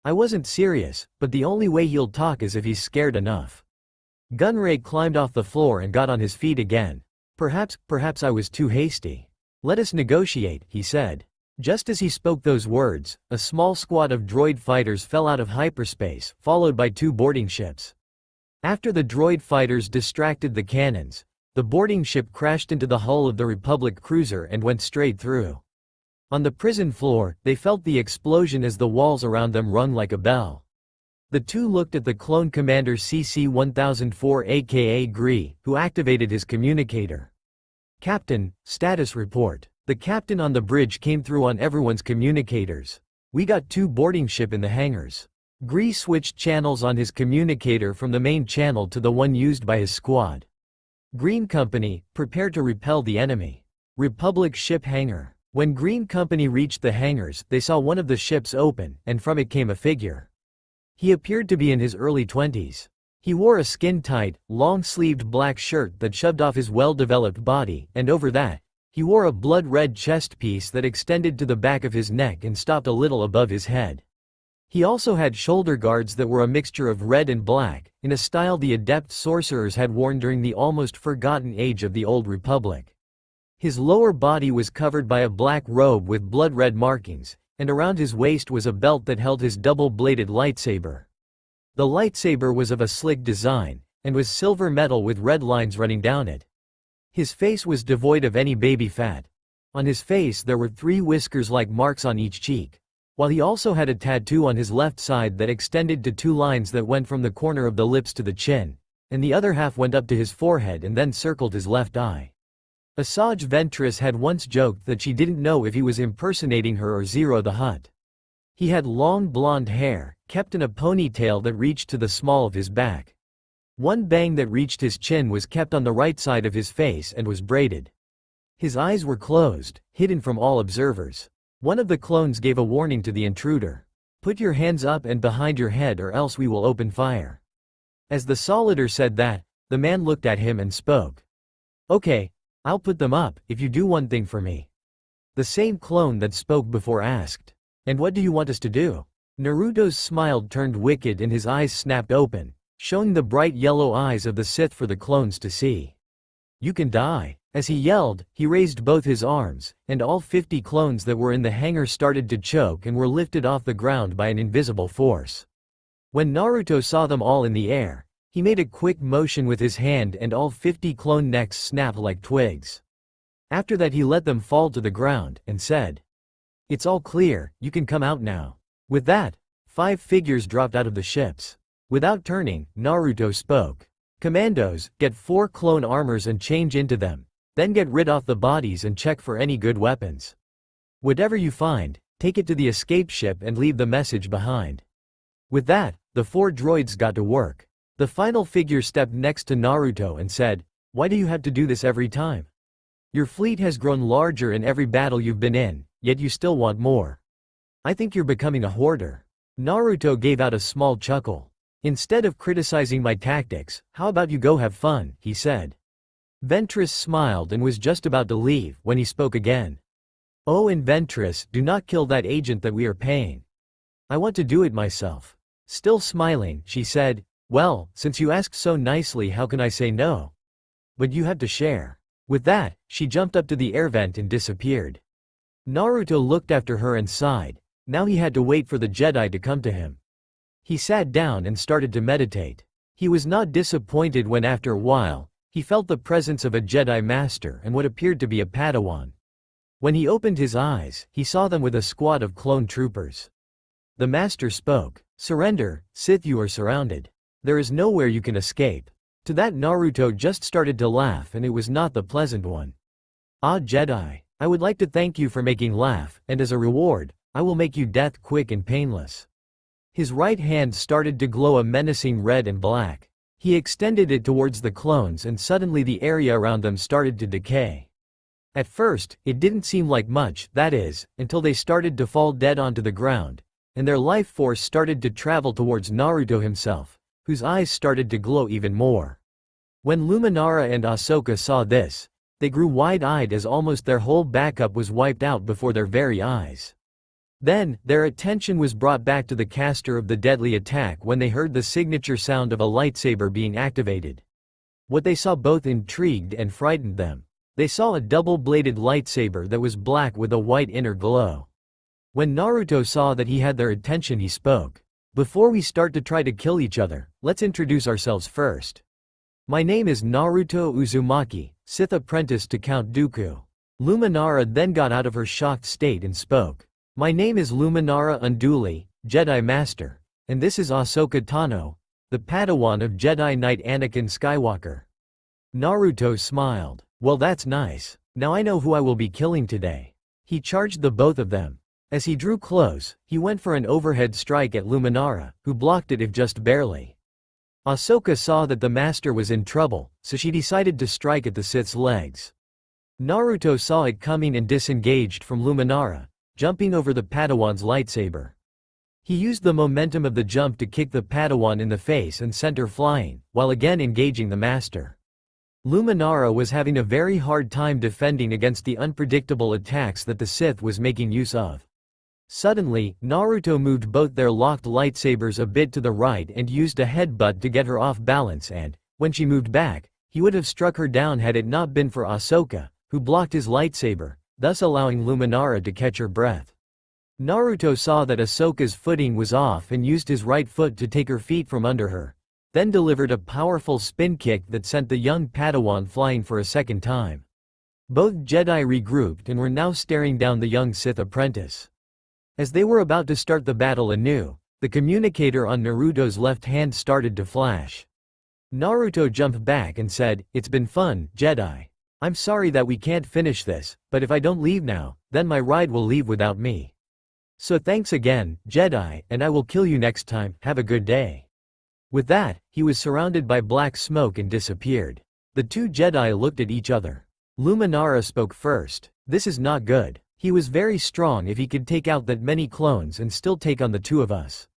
I wasn't serious, but the only way he'll talk is if he's scared enough. Gunray climbed off the floor and got on his feet again. Perhaps I was too hasty. Let us negotiate, he said. Just as he spoke those words, a small squad of droid fighters fell out of hyperspace, followed by 2 boarding ships. After the droid fighters distracted the cannons, the boarding ship crashed into the hull of the Republic cruiser and went straight through. On the prison floor, they felt the explosion as the walls around them rung like a bell. The 2 looked at the clone commander CC-1004 aka Gree, who activated his communicator. Captain, status report. The captain on the bridge came through on everyone's communicators. We got 2 boarding ship in the hangars. Gree switched channels on his communicator from the main channel to the one used by his squad. Green Company, prepare to repel the enemy. Republic ship hangar. When Green Company reached the hangars, they saw one of the ships open, and from it came a figure. He appeared to be in his early 20s. He wore a skin-tight, long-sleeved black shirt that shoved off his well-developed body, and over that, he wore a blood-red chest piece that extended to the back of his neck and stopped a little above his head. He also had shoulder guards that were a mixture of red and black, in a style the adept sorcerers had worn during the almost forgotten age of the Old Republic. His lower body was covered by a black robe with blood-red markings, and around his waist was a belt that held his double-bladed lightsaber. The lightsaber was of a slick design, and was silver metal with red lines running down it. His face was devoid of any baby fat. On his face there were 3 whiskers-like marks on each cheek, while he also had a tattoo on his left side that extended to 2 lines that went from the corner of the lips to the chin, and the other half went up to his forehead and then circled his left eye. Asajj Ventress had once joked that she didn't know if he was impersonating her or Zero the Hutt. He had long blonde hair, kept in a ponytail that reached to the small of his back. One bang that reached his chin was kept on the right side of his face and was braided. His eyes were closed, hidden from all observers. One of the clones gave a warning to the intruder. Put your hands up and behind your head or else we will open fire. As the Solider said that, the man looked at him and spoke. Okay, I'll put them up, if you do one thing for me. The same clone that spoke before asked. And what do you want us to do? Naruto's smile turned wicked and his eyes snapped open, showing the bright yellow eyes of the Sith for the clones to see. You can die. As he yelled, he raised both his arms, and all 50 clones that were in the hangar started to choke and were lifted off the ground by an invisible force. When Naruto saw them all in the air, he made a quick motion with his hand and all 50 clone necks snapped like twigs. After that he let them fall to the ground, and said, "It's all clear, you can come out now." With that, 5 figures dropped out of the ships. Without turning, Naruto spoke. Commandos, get 4 clone armors and change into them. Then get rid of the bodies and check for any good weapons. Whatever you find, take it to the escape ship and leave the message behind. With that, the 4 droids got to work. The final figure stepped next to Naruto and said, "Why do you have to do this every time? Your fleet has grown larger in every battle you've been in, yet you still want more. I think you're becoming a hoarder." Naruto gave out a small chuckle. "Instead of criticizing my tactics, how about you go have fun," he said. Ventress smiled and was just about to leave when he spoke again. "Oh, and Ventress, do not kill that agent that we are paying. I want to do it myself." Still smiling, she said, "Well, since you asked so nicely, how can I say no? But you have to share." With that, she jumped up to the air vent and disappeared. Naruto looked after her and sighed. Now he had to wait for the Jedi to come to him. He sat down and started to meditate. He was not disappointed when after a while, he felt the presence of a Jedi Master and what appeared to be a Padawan. When he opened his eyes, he saw them with a squad of clone troopers. The Master spoke. "Surrender, Sith, you are surrounded. There is nowhere you can escape." To that Naruto just started to laugh, and it was not the pleasant one. "Ah, Jedi, I would like to thank you for making laugh, and as a reward, I will make you death quick and painless." His right hand started to glow a menacing red and black. He extended it towards the clones and suddenly the area around them started to decay. At first, it didn't seem like much, that is, until they started to fall dead onto the ground, and their life force started to travel towards Naruto himself, whose eyes started to glow even more. When Luminara and Ahsoka saw this, They grew wide-eyed as almost their whole backup was wiped out before their very eyes. Then, their attention was brought back to the caster of the deadly attack when they heard the signature sound of a lightsaber being activated. What they saw both intrigued and frightened them. They saw a double-bladed lightsaber that was black with a white inner glow. When Naruto saw that he had their attention, he spoke. Before we start to try to kill each other, let's introduce ourselves first. My name is Naruto Uzumaki, Sith apprentice to Count Dooku. Luminara then got out of her shocked state and spoke. My name is Luminara Unduli, Jedi Master, and this is Ahsoka Tano, the Padawan of Jedi Knight Anakin Skywalker. Naruto smiled. Well, that's nice. Now I know who I will be killing today. He charged the both of them. As he drew close, he went for an overhead strike at Luminara, who blocked it if just barely. Ahsoka saw that the master was in trouble, so she decided to strike at the Sith's legs. Naruto saw it coming and disengaged from Luminara, jumping over the Padawan's lightsaber. He used the momentum of the jump to kick the Padawan in the face and sent her flying, while again engaging the master. Luminara was having a very hard time defending against the unpredictable attacks that the Sith was making use of. Suddenly, Naruto moved both their locked lightsabers a bit to the right and used a headbutt to get her off balance, and, when she moved back, he would have struck her down had it not been for Ahsoka, who blocked his lightsaber, thus allowing Luminara to catch her breath. Naruto saw that Ahsoka's footing was off and used his right foot to take her feet from under her, then delivered a powerful spin kick that sent the young Padawan flying for a second time. Both Jedi regrouped and were now staring down the young Sith apprentice. As they were about to start the battle anew, the communicator on Naruto's left hand started to flash. Naruto jumped back and said, "It's been fun, Jedi. I'm sorry that we can't finish this, but if I don't leave now, then my ride will leave without me. So thanks again, Jedi, and I will kill you next time. Have a good day." With that, he was surrounded by black smoke and disappeared. The two Jedi looked at each other. Luminara spoke first. This is not good. He was very strong if he could take out that many clones and still take on the two of us.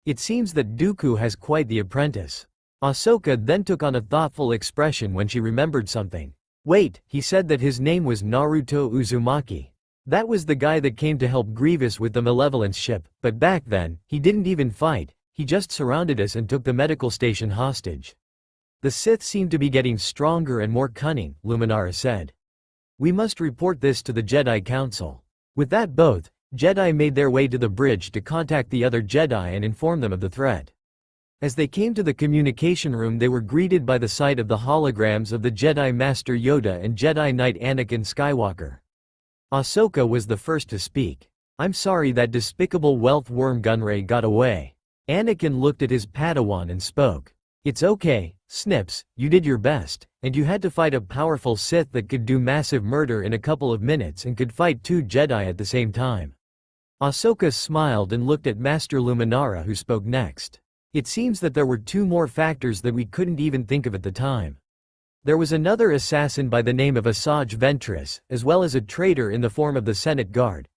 It seems that Dooku has quite the apprentice. Ahsoka then took on a thoughtful expression when she remembered something. Wait, he said that his name was Naruto Uzumaki. That was the guy that came to help Grievous with the Malevolence ship, but back then, he didn't even fight. He just surrounded us and took the medical station hostage. The Sith seem to be getting stronger and more cunning, Luminara said. We must report this to the Jedi Council. With that, both Jedi made their way to the bridge to contact the other Jedi and inform them of the threat. As they came to the communication room, they were greeted by the sight of the holograms of the Jedi Master Yoda and Jedi Knight Anakin Skywalker. Ahsoka was the first to speak. I'm sorry that despicable wealth worm Gunray got away. Anakin looked at his Padawan and spoke. It's okay, Snips, you did your best, and you had to fight a powerful Sith that could do massive murder in a couple of minutes and could fight two Jedi at the same time. Ahsoka smiled and looked at Master Luminara, who spoke next. It seems that there were two more factors that we couldn't even think of at the time. There was another assassin by the name of Asajj Ventress, as well as a traitor in the form of the Senate Guard.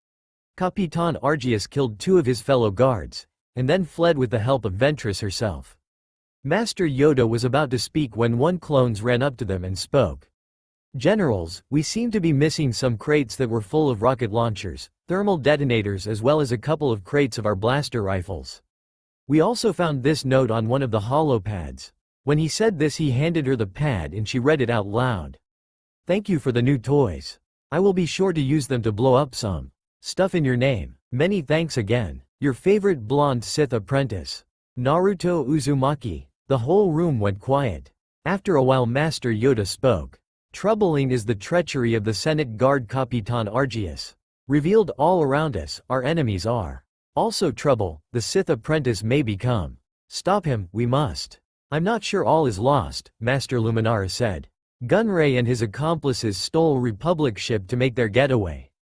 Capitan Argius killed two of his fellow guards, and then fled with the help of Ventress herself. Master Yoda was about to speak when one clones ran up to them and spoke. Generals, we seem to be missing some crates that were full of rocket launchers, thermal detonators, as well as a couple of crates of our blaster rifles. We also found this note on one of the holopads. When he said this, he handed her the pad and she read it out loud. Thank you for the new toys. I will be sure to use them to blow up some stuff in your name. Many thanks again. Your favorite blonde Sith apprentice, Naruto Uzumaki. The whole room went quiet. After a while, Master Yoda spoke. Troubling is the treachery of the Senate Guard Capitan Argius. Revealed all around us, our enemies are also trouble, the Sith apprentice may become. Stop him, we must. I'm not sure all is lost, Master Luminara said. Gunray and his accomplices stole a Republic ship to make their getaway.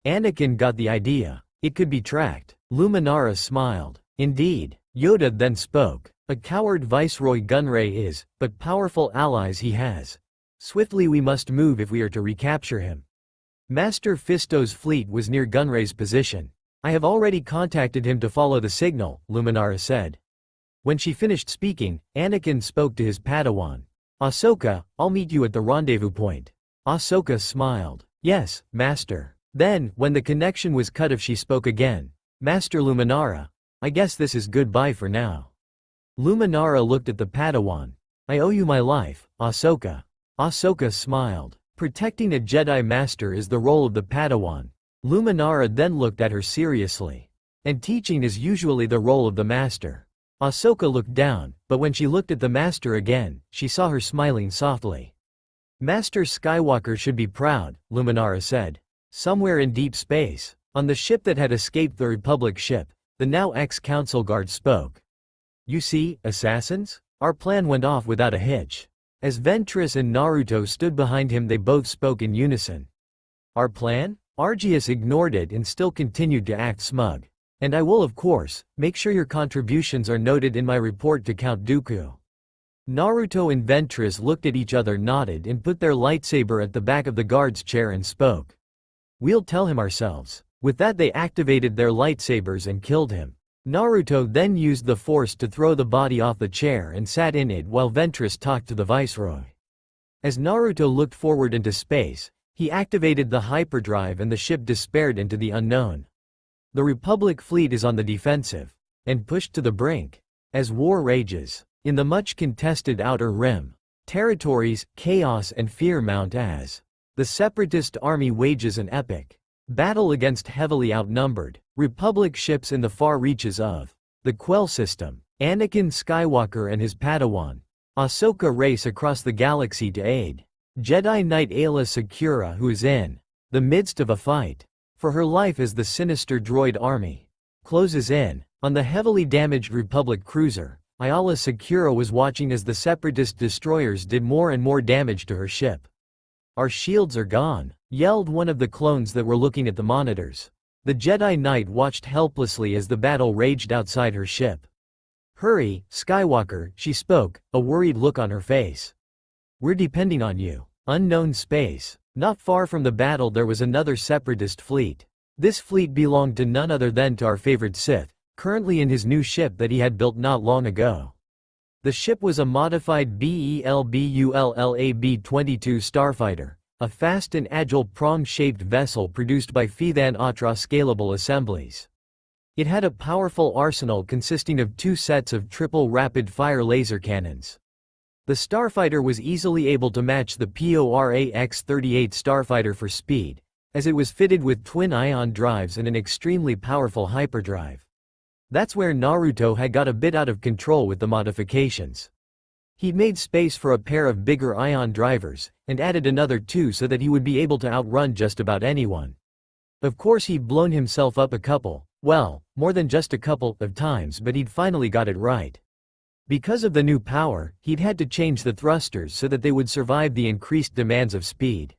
Anakin got the idea. It could be tracked. Luminara smiled. Indeed. Yoda then spoke. A coward Viceroy Gunray is, but powerful allies he has. Swiftly we must move if we are to recapture him. Master Fisto's fleet was near Gunray's position. I have already contacted him to follow the signal, Luminara said. When she finished speaking, Anakin spoke to his Padawan. Ahsoka, I'll meet you at the rendezvous point. Ahsoka smiled. Yes, Master. Then, when the connection was cut off, she spoke again. Master Luminara, I guess this is goodbye for now. Luminara looked at the Padawan. I owe you my life, Ahsoka. Ahsoka smiled. Protecting a Jedi Master is the role of the Padawan. Luminara then looked at her seriously. And teaching is usually the role of the Master. Ahsoka looked down, but when she looked at the Master again, she saw her smiling softly. Master Skywalker should be proud, Luminara said. Somewhere in deep space, on the ship that had escaped the Republic ship, the now ex-council guard spoke. You see, assassins? Our plan went off without a hitch. As Ventress and Naruto stood behind him, they both spoke in unison. Our plan? Argius ignored it and still continued to act smug. And I will, of course, make sure your contributions are noted in my report to Count Dooku. Naruto and Ventress looked at each other, nodded, and put their lightsaber at the back of the guard's chair and spoke. We'll tell him ourselves. With that, they activated their lightsabers and killed him. Naruto then used the Force to throw the body off the chair and sat in it while Ventress talked to the Viceroy. As Naruto looked forward into space, he activated the hyperdrive and the ship disappeared into the unknown. The Republic fleet is on the defensive and pushed to the brink. As war rages in the much contested Outer Rim territories, chaos and fear mount as the Separatist army wages an epic battle against heavily outnumbered Republic ships in the far reaches of the Quell system. Anakin Skywalker and his Padawan Ahsoka race across the galaxy to aid Jedi Knight Aayla Secura, who is in the midst of a fight for her life as the sinister droid army closes in on the heavily damaged Republic cruiser. Aayla Secura was watching as the Separatist destroyers did more and more damage to her ship. Our shields are gone, yelled one of the clones that were looking at the monitors. The Jedi Knight watched helplessly as the battle raged outside her ship. Hurry, Skywalker, she spoke, a worried look on her face. We're depending on you. Unknown space. Not far from the battle there was another Separatist fleet. This fleet belonged to none other than to our favorite Sith, currently in his new ship that he had built not long ago. The ship was a modified BELBULLAB-22 starfighter, a fast and agile prong-shaped vessel produced by Fethan Atra Scalable Assemblies. It had a powerful arsenal consisting of 2 sets of triple rapid-fire laser cannons. The starfighter was easily able to match the PORA-X-38 starfighter for speed, as it was fitted with twin ion drives and an extremely powerful hyperdrive. That's where Naruto had got a bit out of control with the modifications. He'd made space for a pair of bigger ion drivers, and added another 2 so that he would be able to outrun just about anyone. Of course he'd blown himself up a couple, well, more than just a couple of times, but he'd finally got it right. Because of the new power, he'd had to change the thrusters so that they would survive the increased demands of speed.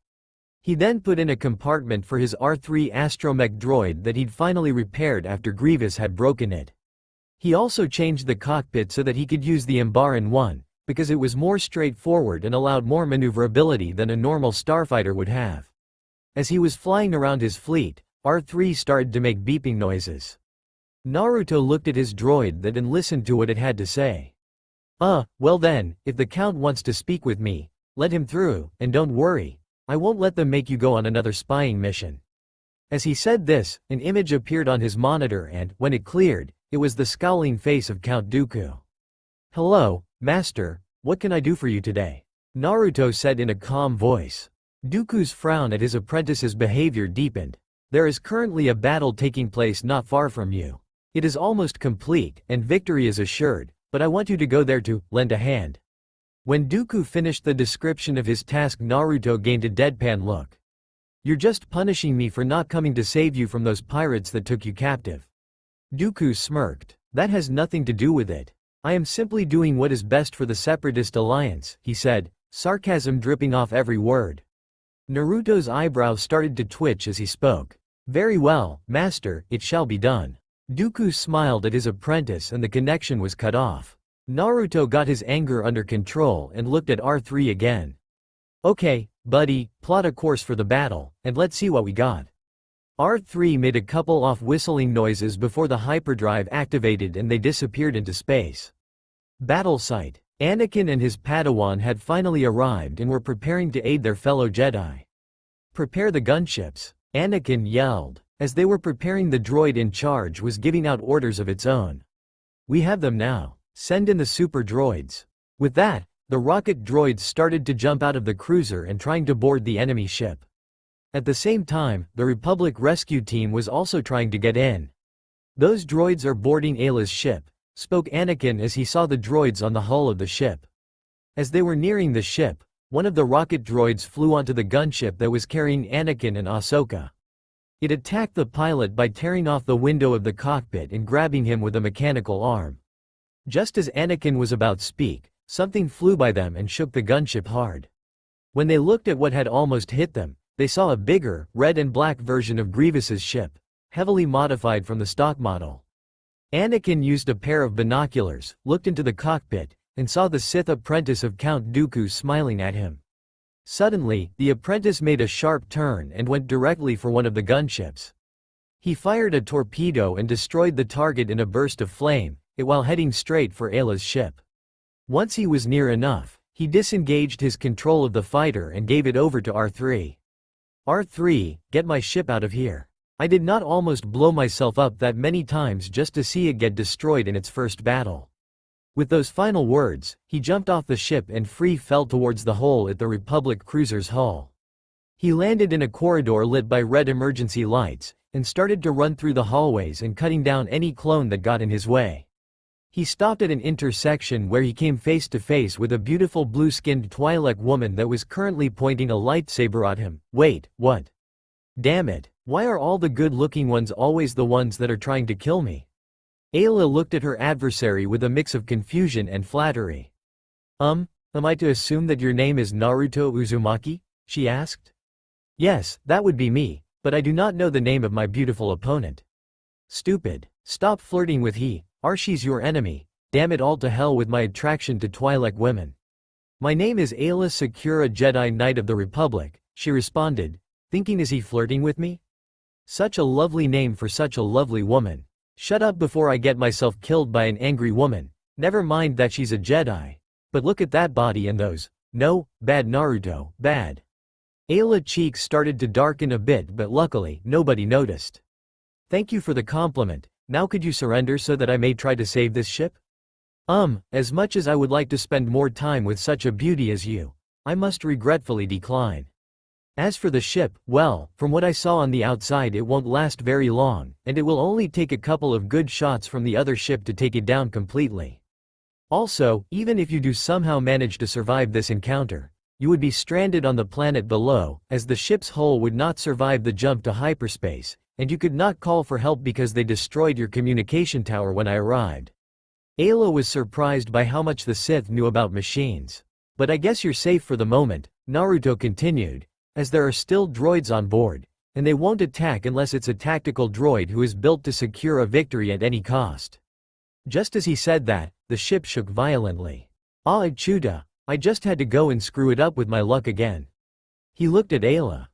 He then put in a compartment for his R3 astromech droid that he'd finally repaired after Grievous had broken it. He also changed the cockpit so that he could use the Umbaran 1, because it was more straightforward and allowed more maneuverability than a normal starfighter would have. As he was flying around his fleet, R3 started to make beeping noises. Naruto looked at his droid that and listened to what it had to say. Well then, if the Count wants to speak with me, let him through, and don't worry, I won't let them make you go on another spying mission. As he said this, an image appeared on his monitor and, when it cleared, it was the scowling face of Count Dooku. Hello, Master, what can I do for you today? Naruto said in a calm voice. Dooku's frown at his apprentice's behavior deepened. There is currently a battle taking place not far from you. It is almost complete, and victory is assured, but I want you to go there to lend a hand. When Dooku finished the description of his task, Naruto gained a deadpan look. You're just punishing me for not coming to save you from those pirates that took you captive. Dooku smirked. That has nothing to do with it. I am simply doing what is best for the Separatist Alliance, he said, sarcasm dripping off every word. Naruto's eyebrows started to twitch as he spoke. Very well, Master, it shall be done. Dooku smiled at his apprentice and the connection was cut off. Naruto got his anger under control and looked at R3 again. Okay, buddy, plot a course for the battle, and let's see what we got. R3 made a couple off whistling noises before the hyperdrive activated and they disappeared into space. Battle site. Anakin and his Padawan had finally arrived and were preparing to aid their fellow Jedi. "Prepare the gunships," Anakin yelled. As they were preparing, the droid in charge was giving out orders of its own. "We have them now. Send in the super droids." With that, the rocket droids started to jump out of the cruiser and trying to board the enemy ship. At the same time, the Republic rescue team was also trying to get in. "Those droids are boarding Ayla's ship," spoke Anakin as he saw the droids on the hull of the ship. As they were nearing the ship, one of the rocket droids flew onto the gunship that was carrying Anakin and Ahsoka. It attacked the pilot by tearing off the window of the cockpit and grabbing him with a mechanical arm. Just as Anakin was about to speak, something flew by them and shook the gunship hard. When they looked at what had almost hit them, they saw a bigger, red and black version of Grievous's ship, heavily modified from the stock model. Anakin used a pair of binoculars, looked into the cockpit, and saw the Sith apprentice of Count Dooku smiling at him. Suddenly, the apprentice made a sharp turn and went directly for one of the gunships. He fired a torpedo and destroyed the target in a burst of flame, while heading straight for Ayla's ship. Once he was near enough, he disengaged his control of the fighter and gave it over to R3. "R3, get my ship out of here. I did not almost blow myself up that many times just to see it get destroyed in its first battle." With those final words, he jumped off the ship and free fell towards the hole at the Republic cruiser's hull. He landed in a corridor lit by red emergency lights, and started to run through the hallways and cutting down any clone that got in his way. He stopped at an intersection where he came face to face with a beautiful blue-skinned Twi'lek woman that was currently pointing a lightsaber at him. "Wait, what? Damn it, why are all the good-looking ones always the ones that are trying to kill me?" Ayla looked at her adversary with a mix of confusion and flattery. Am I to assume that your name is Naruto Uzumaki?" she asked. "Yes, that would be me, but I do not know the name of my beautiful opponent." "Stupid. Stop flirting with he, or she's your enemy. Damn it all to hell with my attraction to Twi'lek women." "My name is Ayla Secura, Jedi Knight of the Republic," she responded, thinking, is he flirting with me? Such a lovely name for such a lovely woman. Shut up before I get myself killed by an angry woman. Never mind that she's a Jedi. But look at that body and those. No, bad Naruto, bad. Ayla's cheeks started to darken a bit, but luckily, nobody noticed. "Thank you for the compliment. Now could you surrender so that I may try to save this ship?" As much as I would like to spend more time with such a beauty as you, I must regretfully decline. As for the ship, well, from what I saw on the outside it won't last very long, and it will only take a couple of good shots from the other ship to take it down completely. Also, even if you do somehow manage to survive this encounter, you would be stranded on the planet below, as the ship's hull would not survive the jump to hyperspace, and you could not call for help because they destroyed your communication tower when I arrived. Ayla was surprised by how much the Sith knew about machines. "But I guess you're safe for the moment," Naruto continued, "as there are still droids on board, and they won't attack unless it's a tactical droid who is built to secure a victory at any cost." Just as he said that, the ship shook violently. "Ah, Chuda, I just had to go and screw it up with my luck again." He looked at Ayla.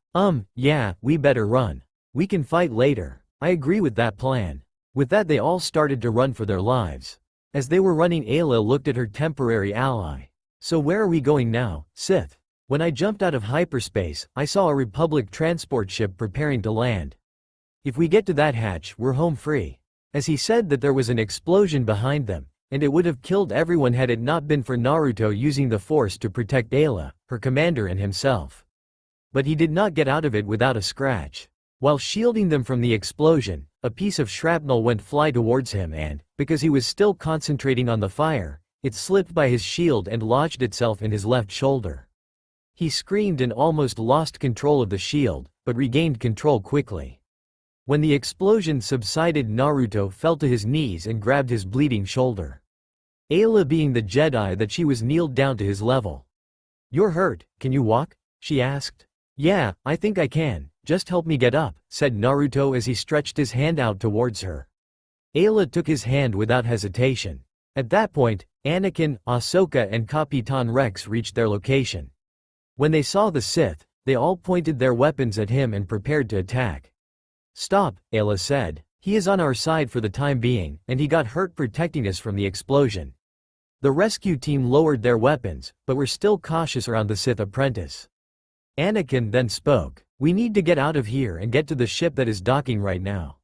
Yeah, we better run. We can fight later. I agree with that plan." With that they all started to run for their lives. As they were running, Ayla looked at her temporary ally. "So where are we going now, Sith? When I jumped out of hyperspace, I saw a Republic transport ship preparing to land. If we get to that hatch, we're home free." As he said that, there was an explosion behind them, and it would have killed everyone had it not been for Naruto using the Force to protect Ayla, her commander, and himself. But he did not get out of it without a scratch. While shielding them from the explosion, a piece of shrapnel went fly towards him and, because he was still concentrating on the fire, it slipped by his shield and lodged itself in his left shoulder. He screamed and almost lost control of the shield, but regained control quickly. When the explosion subsided, Naruto fell to his knees and grabbed his bleeding shoulder. Ayla, being the Jedi that she was, kneeled down to his level. "You're hurt, can you walk?" she asked. "Yeah, I think I can. Just help me get up," said Naruto as he stretched his hand out towards her. Ayla took his hand without hesitation. At that point, Anakin, Ahsoka and Capitan Rex reached their location. When they saw the Sith, they all pointed their weapons at him and prepared to attack. "Stop," Ayla said. "He is on our side for the time being, and he got hurt protecting us from the explosion." The rescue team lowered their weapons, but were still cautious around the Sith apprentice. Anakin then spoke. "We need to get out of here and get to the ship that is docking right now."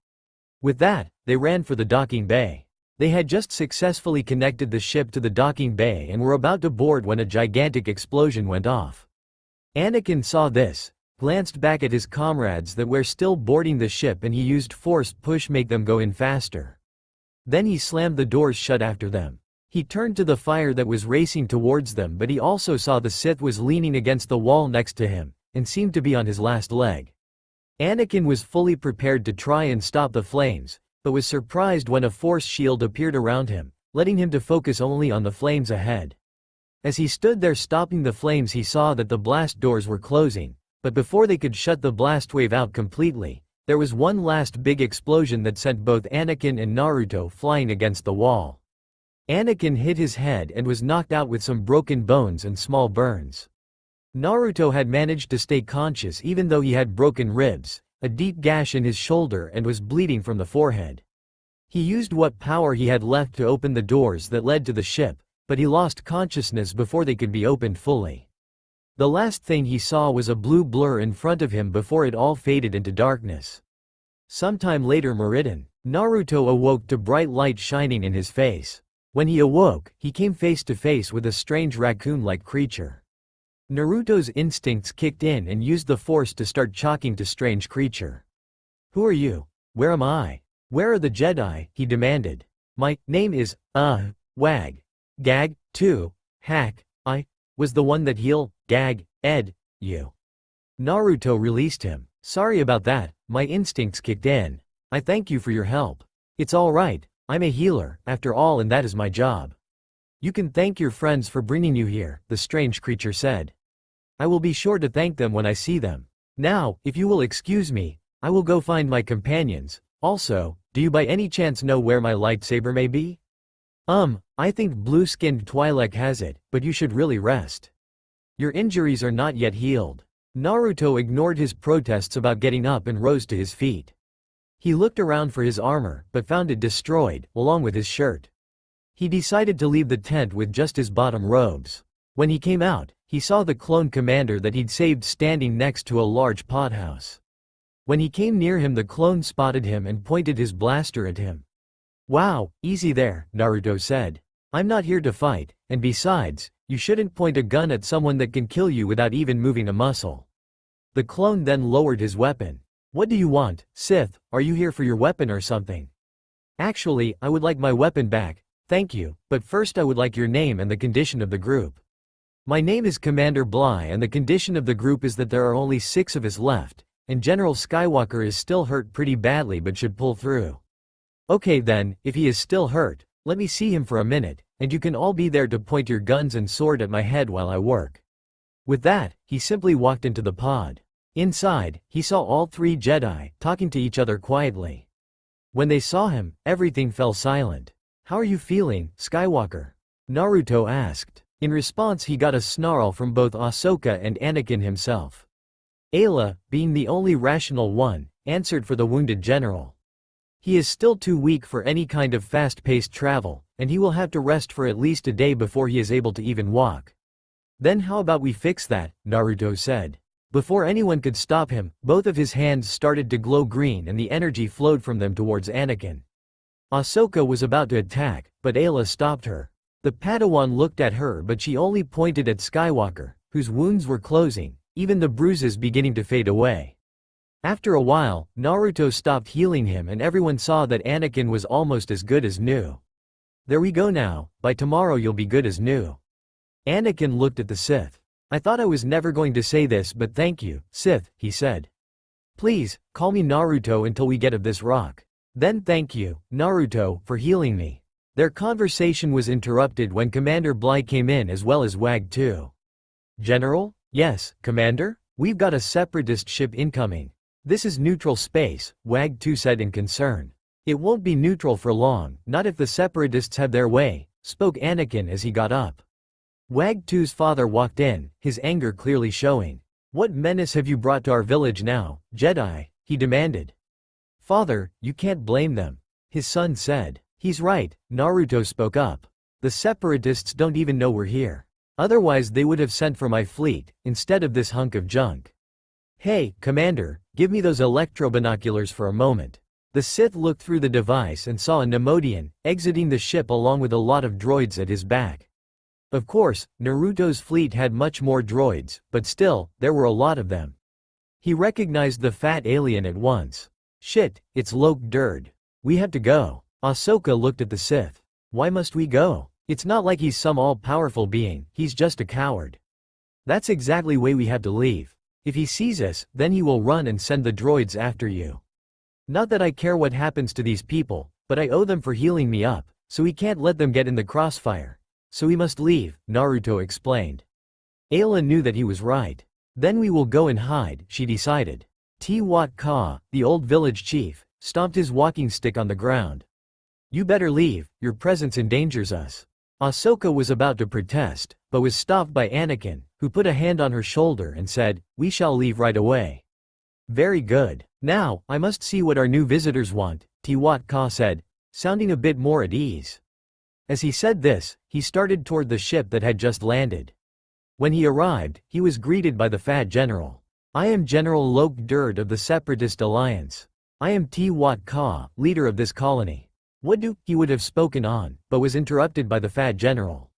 With that, they ran for the docking bay. They had just successfully connected the ship to the docking bay and were about to board when a gigantic explosion went off. Anakin saw this, glanced back at his comrades that were still boarding the ship, and he used forced push make them go in faster. Then he slammed the doors shut after them. He turned to the fire that was racing towards them, but he also saw the Sith was leaning against the wall next to him, and seemed to be on his last leg. Anakin was fully prepared to try and stop the flames, but was surprised when a force shield appeared around him, letting him to focus only on the flames ahead. As he stood there stopping the flames, he saw that the blast doors were closing, but before they could shut the blast wave out completely, there was one last big explosion that sent both Anakin and Naruto flying against the wall. Anakin hit his head and was knocked out with some broken bones and small burns. Naruto had managed to stay conscious even though he had broken ribs, a deep gash in his shoulder, and was bleeding from the forehead. He used what power he had left to open the doors that led to the ship, but he lost consciousness before they could be opened fully. The last thing he saw was a blue blur in front of him before it all faded into darkness. Sometime later, Naruto awoke to bright light shining in his face. When he awoke, he came face to face with a strange raccoon-like creature. Naruto's instincts kicked in and used the force to start talking to strange creature. "Who are you? Where am I? Where are the Jedi?" he demanded. "My name is, Wag. Gag, too. Hack. I was the one that you." Naruto released him. "Sorry about that, my instincts kicked in. I thank you for your help. It's alright, I'm a healer, after all, and that is my job." "You can thank your friends for bringing you here," the strange creature said. "I will be sure to thank them when I see them. Now, if you will excuse me, I will go find my companions. Also, do you by any chance know where my lightsaber may be?" I think blue-skinned Twi'lek has it, but you should really rest. Your injuries are not yet healed." Naruto ignored his protests about getting up and rose to his feet. He looked around for his armor, but found it destroyed, along with his shirt. He decided to leave the tent with just his bottom robes. When he came out, he saw the clone commander that he'd saved standing next to a large pothouse. When he came near him, the clone spotted him and pointed his blaster at him. "Wow, easy there," Naruto said. "I'm not here to fight, and besides, you shouldn't point a gun at someone that can kill you without even moving a muscle." The clone then lowered his weapon. "What do you want, Sith? Are you here for your weapon or something?" "Actually, I would like my weapon back, thank you, but first I would like your name and the condition of the group." "My name is Commander Bly, and the condition of the group is that there are only 6 of us left, and General Skywalker is still hurt pretty badly but should pull through." "Okay then, if he is still hurt, let me see him for a minute, and you can all be there to point your guns and sword at my head while I work." With that, he simply walked into the pod. Inside, he saw all 3 Jedi, talking to each other quietly. When they saw him, everything fell silent. "How are you feeling, Skywalker?" Naruto asked. In response, he got a snarl from both Ahsoka and Anakin himself. Ayla, being the only rational one, answered for the wounded general. "He is still too weak for any kind of fast-paced travel, and he will have to rest for at least a day before he is able to even walk." "Then how about we fix that?" Naruto said. Before anyone could stop him, both of his hands started to glow green and the energy flowed from them towards Anakin. Ahsoka was about to attack, but Ayla stopped her. The Padawan looked at her, but she only pointed at Skywalker, whose wounds were closing, even the bruises beginning to fade away. After a while, Naruto stopped healing him and everyone saw that Anakin was almost as good as new. "There we go now, by tomorrow you'll be good as new." Anakin looked at the Sith. "I thought I was never going to say this, but thank you, Sith," he said. "Please, call me Naruto until we get of this rock." "Then thank you, Naruto, for healing me." Their conversation was interrupted when Commander Bly came in as well as Wag too. "General?" "Yes, Commander? We've got a separatist ship incoming." "This is neutral space," Wag 2 said in concern. "It won't be neutral for long, not if the separatists have their way," spoke Anakin as he got up. Wag 2's father walked in, his anger clearly showing. "What menace have you brought to our village now, Jedi?" he demanded. "Father, you can't blame them," his son said. "He's right," Naruto spoke up. The separatists don't even know we're here. Otherwise they would have sent for my fleet, instead of this hunk of junk. Hey, Commander, give me those electrobinoculars for a moment. The Sith looked through the device and saw a Nemodian, exiting the ship along with a lot of droids at his back. Of course, Naruto's fleet had much more droids, but still, there were a lot of them. He recognized the fat alien at once. Shit, it's Loke Derd. We have to go. Ahsoka looked at the Sith. Why must we go? It's not like he's some all-powerful being, he's just a coward. That's exactly why we have to leave. If he sees us, then he will run and send the droids after you. Not that I care what happens to these people, but I owe them for healing me up, so we can't let them get in the crossfire. So we must leave, Naruto explained. Ayla knew that he was right. Then we will go and hide, she decided. Wat Ka, the old village chief, stomped his walking stick on the ground. You better leave, your presence endangers us. Ahsoka was about to protest, but was stopped by Anakin, who put a hand on her shoulder and said, "We shall leave right away." Very good. Now, I must see what our new visitors want, Wat Ka said, sounding a bit more at ease. As he said this, he started toward the ship that had just landed. When he arrived, he was greeted by the fat general. I am General Loke Derd of the Separatist Alliance. I am Wat Ka, leader of this colony. What do, he would have spoken on, but was interrupted by the fat general.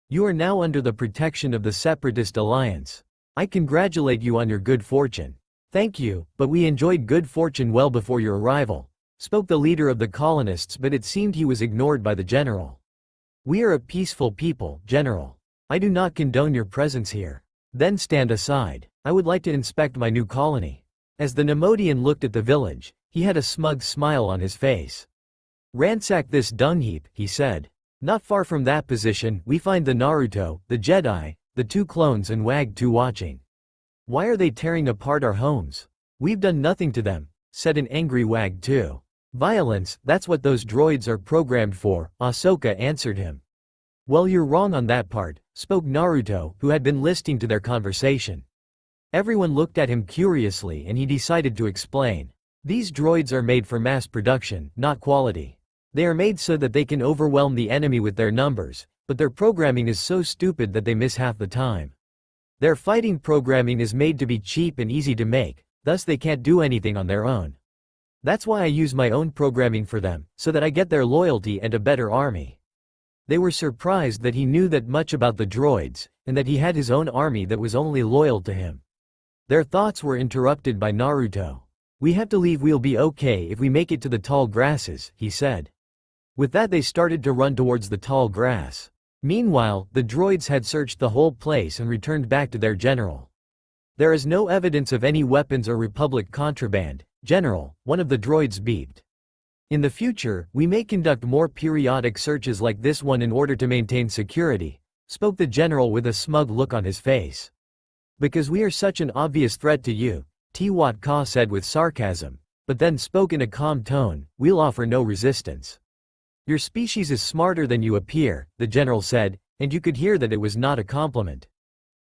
You are now under the protection of the Separatist Alliance. I congratulate you on your good fortune. Thank you, but we enjoyed good fortune well before your arrival, spoke the leader of the colonists, but it seemed he was ignored by the general. We are a peaceful people, General. I do not condone your presence here. Then stand aside. I would like to inspect my new colony. As the Nemodian looked at the village, he had a smug smile on his face. Ransack this dung heap, he said. Not far from that position, we find the Naruto, the Jedi, the two clones and Wag 2 watching. Why are they tearing apart our homes? We've done nothing to them, said an angry Wag 2. Violence, that's what those droids are programmed for, Ahsoka answered him. Well, you're wrong on that part, spoke Naruto, who had been listening to their conversation. Everyone looked at him curiously and he decided to explain. These droids are made for mass production, not quality. They are made so that they can overwhelm the enemy with their numbers, but their programming is so stupid that they miss half the time. Their fighting programming is made to be cheap and easy to make, thus they can't do anything on their own. That's why I use my own programming for them, so that I get their loyalty and a better army. They were surprised that he knew that much about the droids, and that he had his own army that was only loyal to him. Their thoughts were interrupted by Naruto. We have to leave, we'll be okay if we make it to the tall grasses, he said. With that they started to run towards the tall grass. Meanwhile, the droids had searched the whole place and returned back to their general. There is no evidence of any weapons or Republic contraband, General, one of the droids beeped. In the future, we may conduct more periodic searches like this one in order to maintain security, spoke the general with a smug look on his face. Because we are such an obvious threat to you, Wat Ka said with sarcasm, but then spoke in a calm tone, we'll offer no resistance. Your species is smarter than you appear, the general said, and you could hear that it was not a compliment.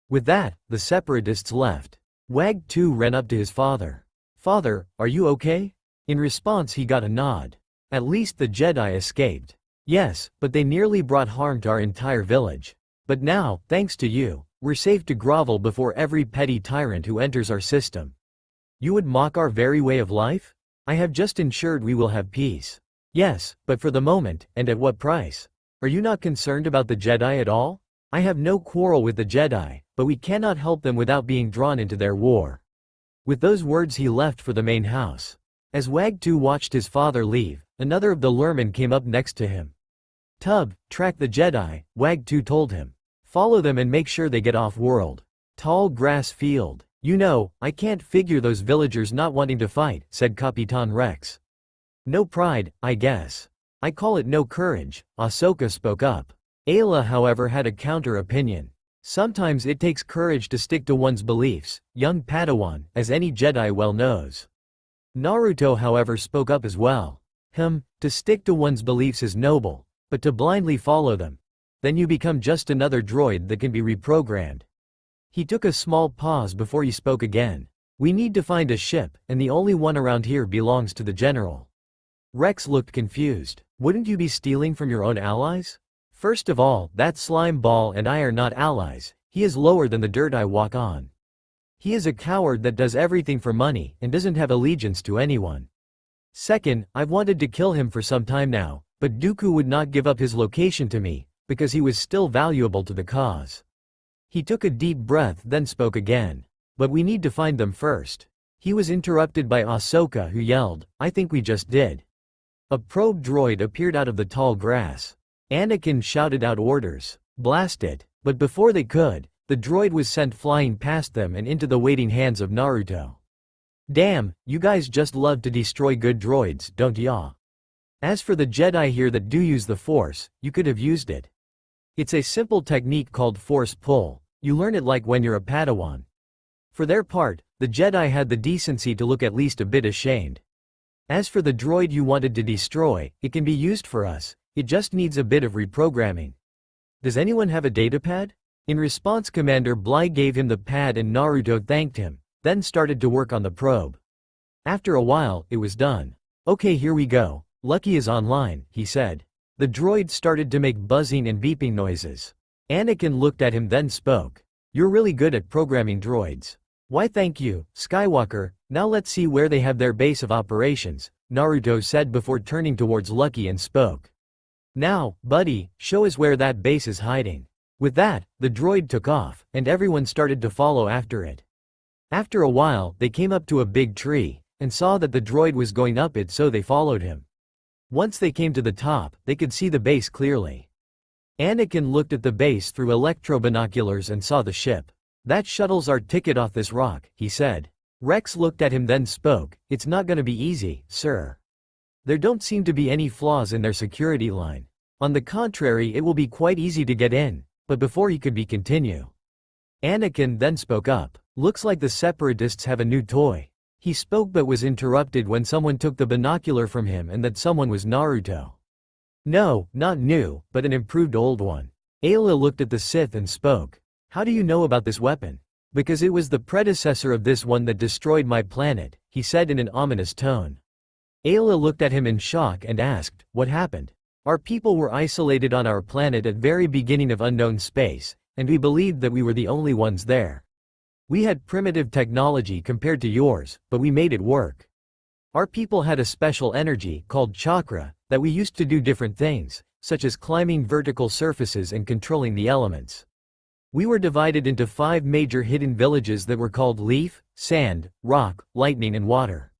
With that, the separatists left. Wag 2 ran up to his father. Father, are you okay? In response he got a nod. At least the Jedi escaped. Yes, but they nearly brought harm to our entire village. But now, thanks to you, we're safe to grovel before every petty tyrant who enters our system. You would mock our very way of life? I have just ensured we will have peace. Yes, but for the moment, and at what price? Are you not concerned about the Jedi at all? I have no quarrel with the Jedi, but we cannot help them without being drawn into their war. With those words he left for the main house. As Wag 2 watched his father leave, another of the Lurmen came up next to him. Tub, track the Jedi, Wag 2 told him. Follow them and make sure they get off-world. Tall grass field. You know, I can't figure those villagers not wanting to fight, said Capitan Rex. No pride, I guess. I call it no courage, Ahsoka spoke up. Ayla however had a counter-opinion. Sometimes it takes courage to stick to one's beliefs, young Padawan, as any Jedi well knows. Naruto however spoke up as well. To stick to one's beliefs is noble, but to blindly follow them. Then you become just another droid that can be reprogrammed. He took a small pause before he spoke again. We need to find a ship, and the only one around here belongs to the general. Rex looked confused. Wouldn't you be stealing from your own allies? First of all, that slime ball and I are not allies, he is lower than the dirt I walk on. He is a coward that does everything for money and doesn't have allegiance to anyone. Second, I've wanted to kill him for some time now, but Dooku would not give up his location to me, because he was still valuable to the cause. He took a deep breath then spoke again. But we need to find them first. He was interrupted by Ahsoka who yelled, I think we just did. A probe droid appeared out of the tall grass. Anakin shouted out orders, blast it, but before they could, the droid was sent flying past them and into the waiting hands of Naruto. Damn, you guys just love to destroy good droids, don't ya? As for the Jedi here that do use the Force, you could have used it. It's a simple technique called Force Pull, you learn it like when you're a Padawan. For their part, the Jedi had the decency to look at least a bit ashamed. As for the droid you wanted to destroy, it can be used for us, it just needs a bit of reprogramming. Does anyone have a datapad? In response Commander Bly gave him the pad and Naruto thanked him, then started to work on the probe. After a while, it was done. Okay, here we go, Lucky is online, he said. The droid started to make buzzing and beeping noises. Anakin looked at him then spoke. You're really good at programming droids. Why thank you, Skywalker, now let's see where they have their base of operations, Naruto said before turning towards Lucky and spoke. Now, buddy, show us where that base is hiding. With that, the droid took off, and everyone started to follow after it. After a while, they came up to a big tree, and saw that the droid was going up it so they followed him. Once they came to the top, they could see the base clearly. Anakin looked at the base through electrobinoculars and saw the ship. That shuttle's our ticket off this rock, he said. Rex looked at him then spoke, it's not gonna be easy, sir. There don't seem to be any flaws in their security line. On the contrary, it will be quite easy to get in, but before he could continue. Anakin then spoke up, looks like the Separatists have a new toy. He spoke but was interrupted when someone took the binocular from him and that someone was Naruto. No, not new, but an improved old one. Ayla looked at the Sith and spoke. How do you know about this weapon? Because it was the predecessor of this one that destroyed my planet, he said in an ominous tone. Ayla looked at him in shock and asked, what happened? Our people were isolated on our planet at very beginning of unknown space, and we believed that we were the only ones there. We had primitive technology compared to yours, but we made it work. Our people had a special energy, called chakra, that we used to do different things, such as climbing vertical surfaces and controlling the elements. We were divided into 5 major hidden villages that were called Leaf, Sand, Rock, Lightning and Water.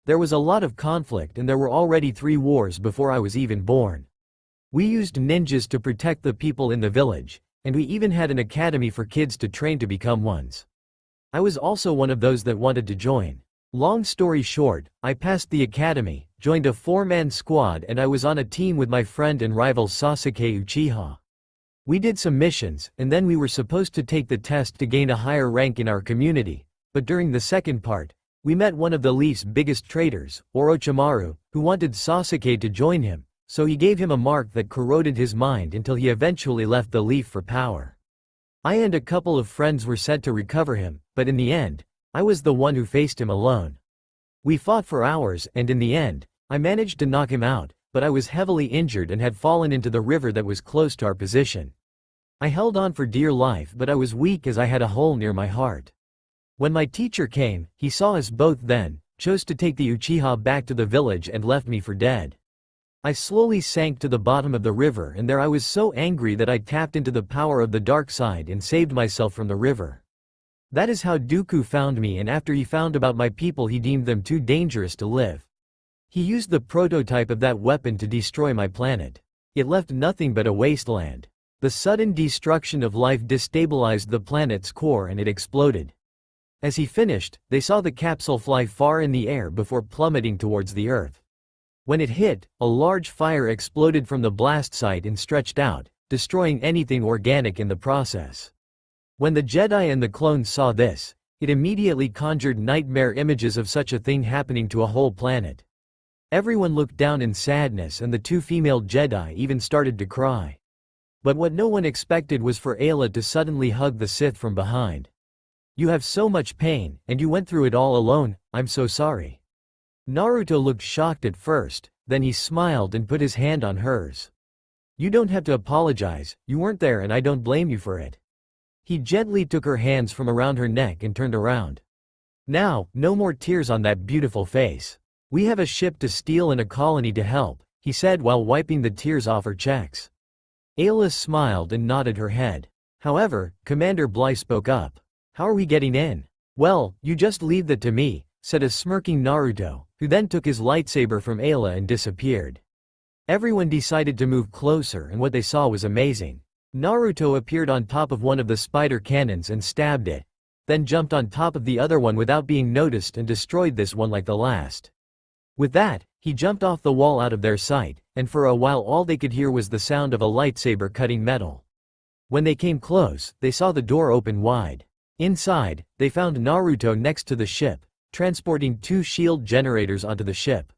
There was a lot of conflict and there were already 3 wars before I was even born. We used ninjas to protect the people in the village, and we even had an academy for kids to train to become ones. I was also one of those that wanted to join. Long story short, I passed the academy, joined a 4-man squad and I was on a team with my friend and rival Sasuke Uchiha. We did some missions, and then we were supposed to take the test to gain a higher rank in our community, but during the second part, we met one of the Leaf's biggest traitors, Orochimaru, who wanted Sasuke to join him, so he gave him a mark that corroded his mind until he eventually left the Leaf for power. I and a couple of friends were sent to recover him, but in the end, I was the one who faced him alone. We fought for hours and in the end, I managed to knock him out, but I was heavily injured and had fallen into the river that was close to our position. I held on for dear life but I was weak as I had a hole near my heart. When my teacher came, he saw us both then, chose to take the Uchiha back to the village and left me for dead. I slowly sank to the bottom of the river and there I was so angry that I tapped into the power of the dark side and saved myself from the river. That is how Dooku found me, and after he found about my people he deemed them too dangerous to live. He used the prototype of that weapon to destroy my planet. It left nothing but a wasteland. The sudden destruction of life destabilized the planet's core and it exploded. As he finished, they saw the capsule fly far in the air before plummeting towards the Earth. When it hit, a large fire exploded from the blast site and stretched out, destroying anything organic in the process. When the Jedi and the clones saw this, it immediately conjured nightmare images of such a thing happening to a whole planet. Everyone looked down in sadness and the 2 female Jedi even started to cry. But what no one expected was for Ayla to suddenly hug the Sith from behind. You have so much pain, and you went through it all alone, I'm so sorry. Naruto looked shocked at first, then he smiled and put his hand on hers. You don't have to apologize, you weren't there and I don't blame you for it. He gently took her hands from around her neck and turned around. Now, no more tears on that beautiful face. We have a ship to steal and a colony to help, he said while wiping the tears off her cheeks. Ayla smiled and nodded her head. However, Commander Bly spoke up. How are we getting in? Well, you just leave that to me, said a smirking Naruto, who then took his lightsaber from Ayla and disappeared. Everyone decided to move closer and what they saw was amazing. Naruto appeared on top of one of the spider cannons and stabbed it, then jumped on top of the other one without being noticed and destroyed this one like the last. With that, he jumped off the wall out of their sight, and for a while all they could hear was the sound of a lightsaber cutting metal. When they came close, they saw the door open wide. Inside, they found Naruto next to the ship, transporting 2 shield generators onto the ship.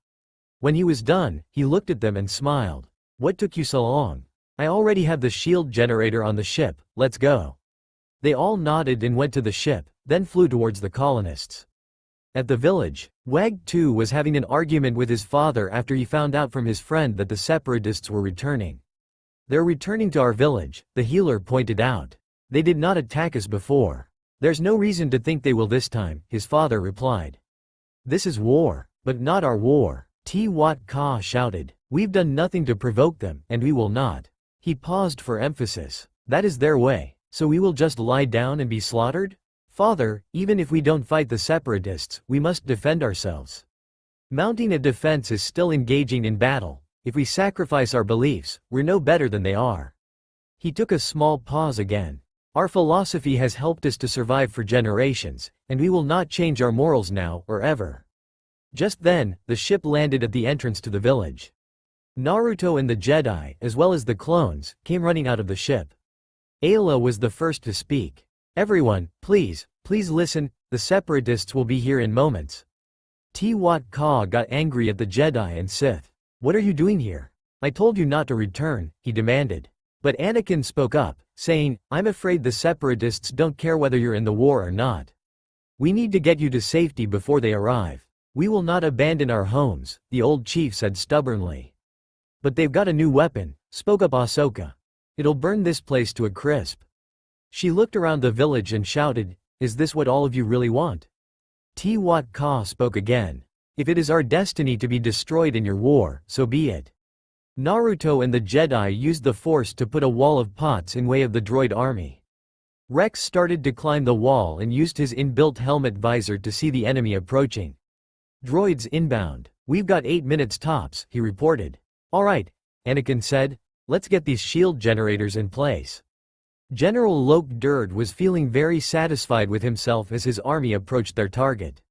When he was done, he looked at them and smiled. What took you so long? I already have the shield generator on the ship, let's go. They all nodded and went to the ship, then flew towards the colonists. At the village, Wag 2 was having an argument with his father after he found out from his friend that the separatists were returning. They're returning to our village, the healer pointed out. They did not attack us before. There's no reason to think they will this time, his father replied. This is war, but not our war, Wat Ka shouted. We've done nothing to provoke them, and we will not. He paused for emphasis. That is their way, so we will just lie down and be slaughtered? Father, even if we don't fight the separatists, we must defend ourselves. Mounting a defense is still engaging in battle. If we sacrifice our beliefs, we're no better than they are. He took a small pause again. Our philosophy has helped us to survive for generations, and we will not change our morals now or ever. Just then, the ship landed at the entrance to the village. Naruto and the Jedi, as well as the clones, came running out of the ship. Ayla was the first to speak. Everyone, please listen, the separatists will be here in moments. Wat Ka got angry at the Jedi and Sith. What are you doing here? I told you not to return, he demanded. But Anakin spoke up, saying, I'm afraid the separatists don't care whether you're in the war or not. We need to get you to safety before they arrive. We will not abandon our homes, the old chief said stubbornly. But they've got a new weapon, spoke up Ahsoka. It'll burn this place to a crisp. She looked around the village and shouted, is this what all of you really want? Wat Ka spoke again. If it is our destiny to be destroyed in your war, so be it. Naruto and the Jedi used the Force to put a wall of pots in way of the droid army. Rex started to climb the wall and used his inbuilt helmet visor to see the enemy approaching. Droids inbound. We've got 8 minutes tops, he reported. Alright, Anakin said. Let's get these shield generators in place. General Loke Durd was feeling very satisfied with himself as his army approached their target.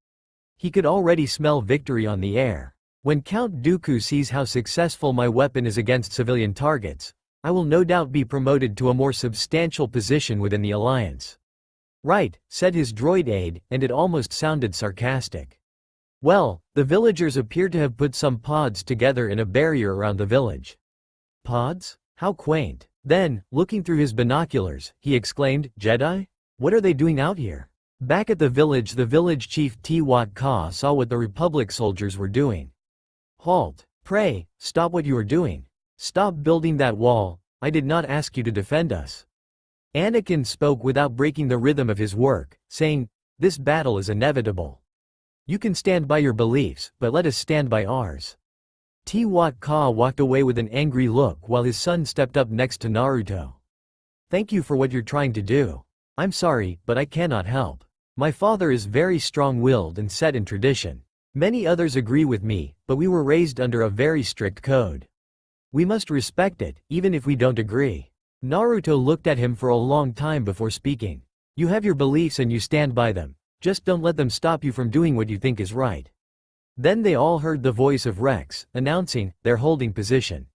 He could already smell victory on the air. When Count Dooku sees how successful my weapon is against civilian targets, I will no doubt be promoted to a more substantial position within the Alliance. Right, said his droid aide, and it almost sounded sarcastic. Well, the villagers appeared to have put some pods together in a barrier around the village. Pods? How quaint. Then, looking through his binoculars, he exclaimed, Jedi? What are they doing out here? Back at the village chief Wat Ka saw what the Republic soldiers were doing. Halt! Pray, stop what you are doing. Stop building that wall, I did not ask you to defend us. Anakin spoke without breaking the rhythm of his work, saying, this battle is inevitable. You can stand by your beliefs, but let us stand by ours. Wat Ka walked away with an angry look while his son stepped up next to Naruto. Thank you for what you're trying to do. I'm sorry, but I cannot help. My father is very strong-willed and set in tradition. Many others agree with me, but we were raised under a very strict code. We must respect it, even if we don't agree. Naruto looked at him for a long time before speaking. You have your beliefs and you stand by them. Just don't let them stop you from doing what you think is right. Then they all heard the voice of Rex, announcing, they're holding position.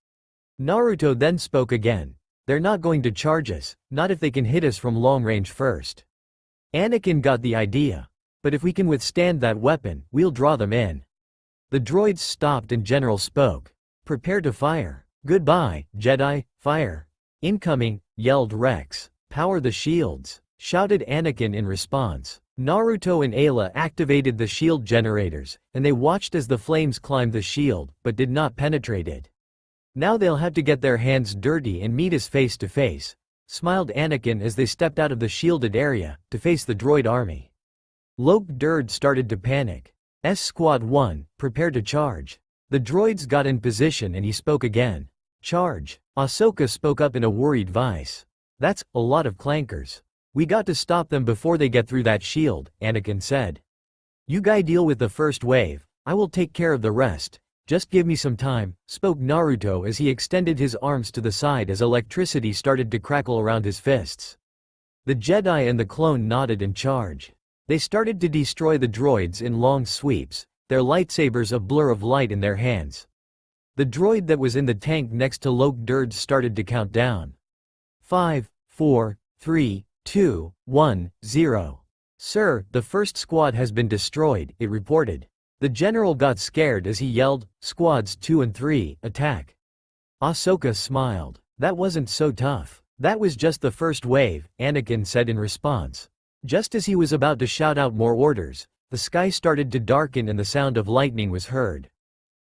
Naruto then spoke again. They're not going to charge us, not if they can hit us from long range first. Anakin got the idea. But if we can withstand that weapon, we'll draw them in. The droids stopped and General spoke. Prepare to fire. Goodbye, Jedi, fire. Incoming, yelled Rex. Power the shields, shouted Anakin in response. Naruto and Ayla activated the shield generators, and they watched as the flames climbed the shield, but did not penetrate it. Now they'll have to get their hands dirty and meet us face to face, smiled Anakin as they stepped out of the shielded area to face the droid army. Loke-Durd started to panic. Squad 1, prepare to charge. The droids got in position and he spoke again. Charge. Ahsoka spoke up in a worried voice. That's a lot of clankers. We got to stop them before they get through that shield, Anakin said. You guys deal with the first wave, I will take care of the rest. Just give me some time, spoke Naruto as he extended his arms to the side as electricity started to crackle around his fists. The Jedi and the clone nodded in charge. They started to destroy the droids in long sweeps, their lightsabers a blur of light in their hands. The droid that was in the tank next to Loke-Durd started to count down. 5, 4, 3, 2, 1, 0. Sir, the first squad has been destroyed, it reported. The general got scared as he yelled, Squads 2 and 3, attack. Ahsoka smiled. That wasn't so tough. That was just the first wave, Anakin said in response. Just as he was about to shout out more orders, the sky started to darken and the sound of lightning was heard.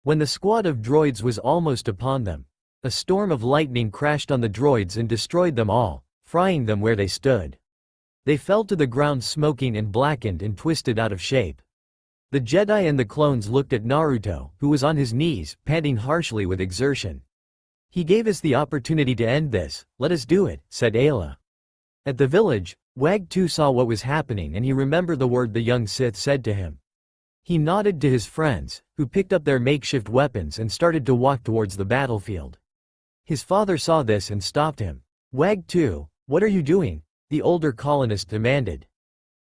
When the squad of droids was almost upon them, a storm of lightning crashed on the droids and destroyed them all, frying them where they stood. They fell to the ground smoking and blackened and twisted out of shape. The Jedi and the clones looked at Naruto, who was on his knees, panting harshly with exertion. He gave us the opportunity to end this, let us do it, said Ayla. At the village, Wag 2 saw what was happening and he remembered the word the young Sith said to him. He nodded to his friends, who picked up their makeshift weapons and started to walk towards the battlefield. His father saw this and stopped him. Wag 2, what are you doing? The older colonist demanded.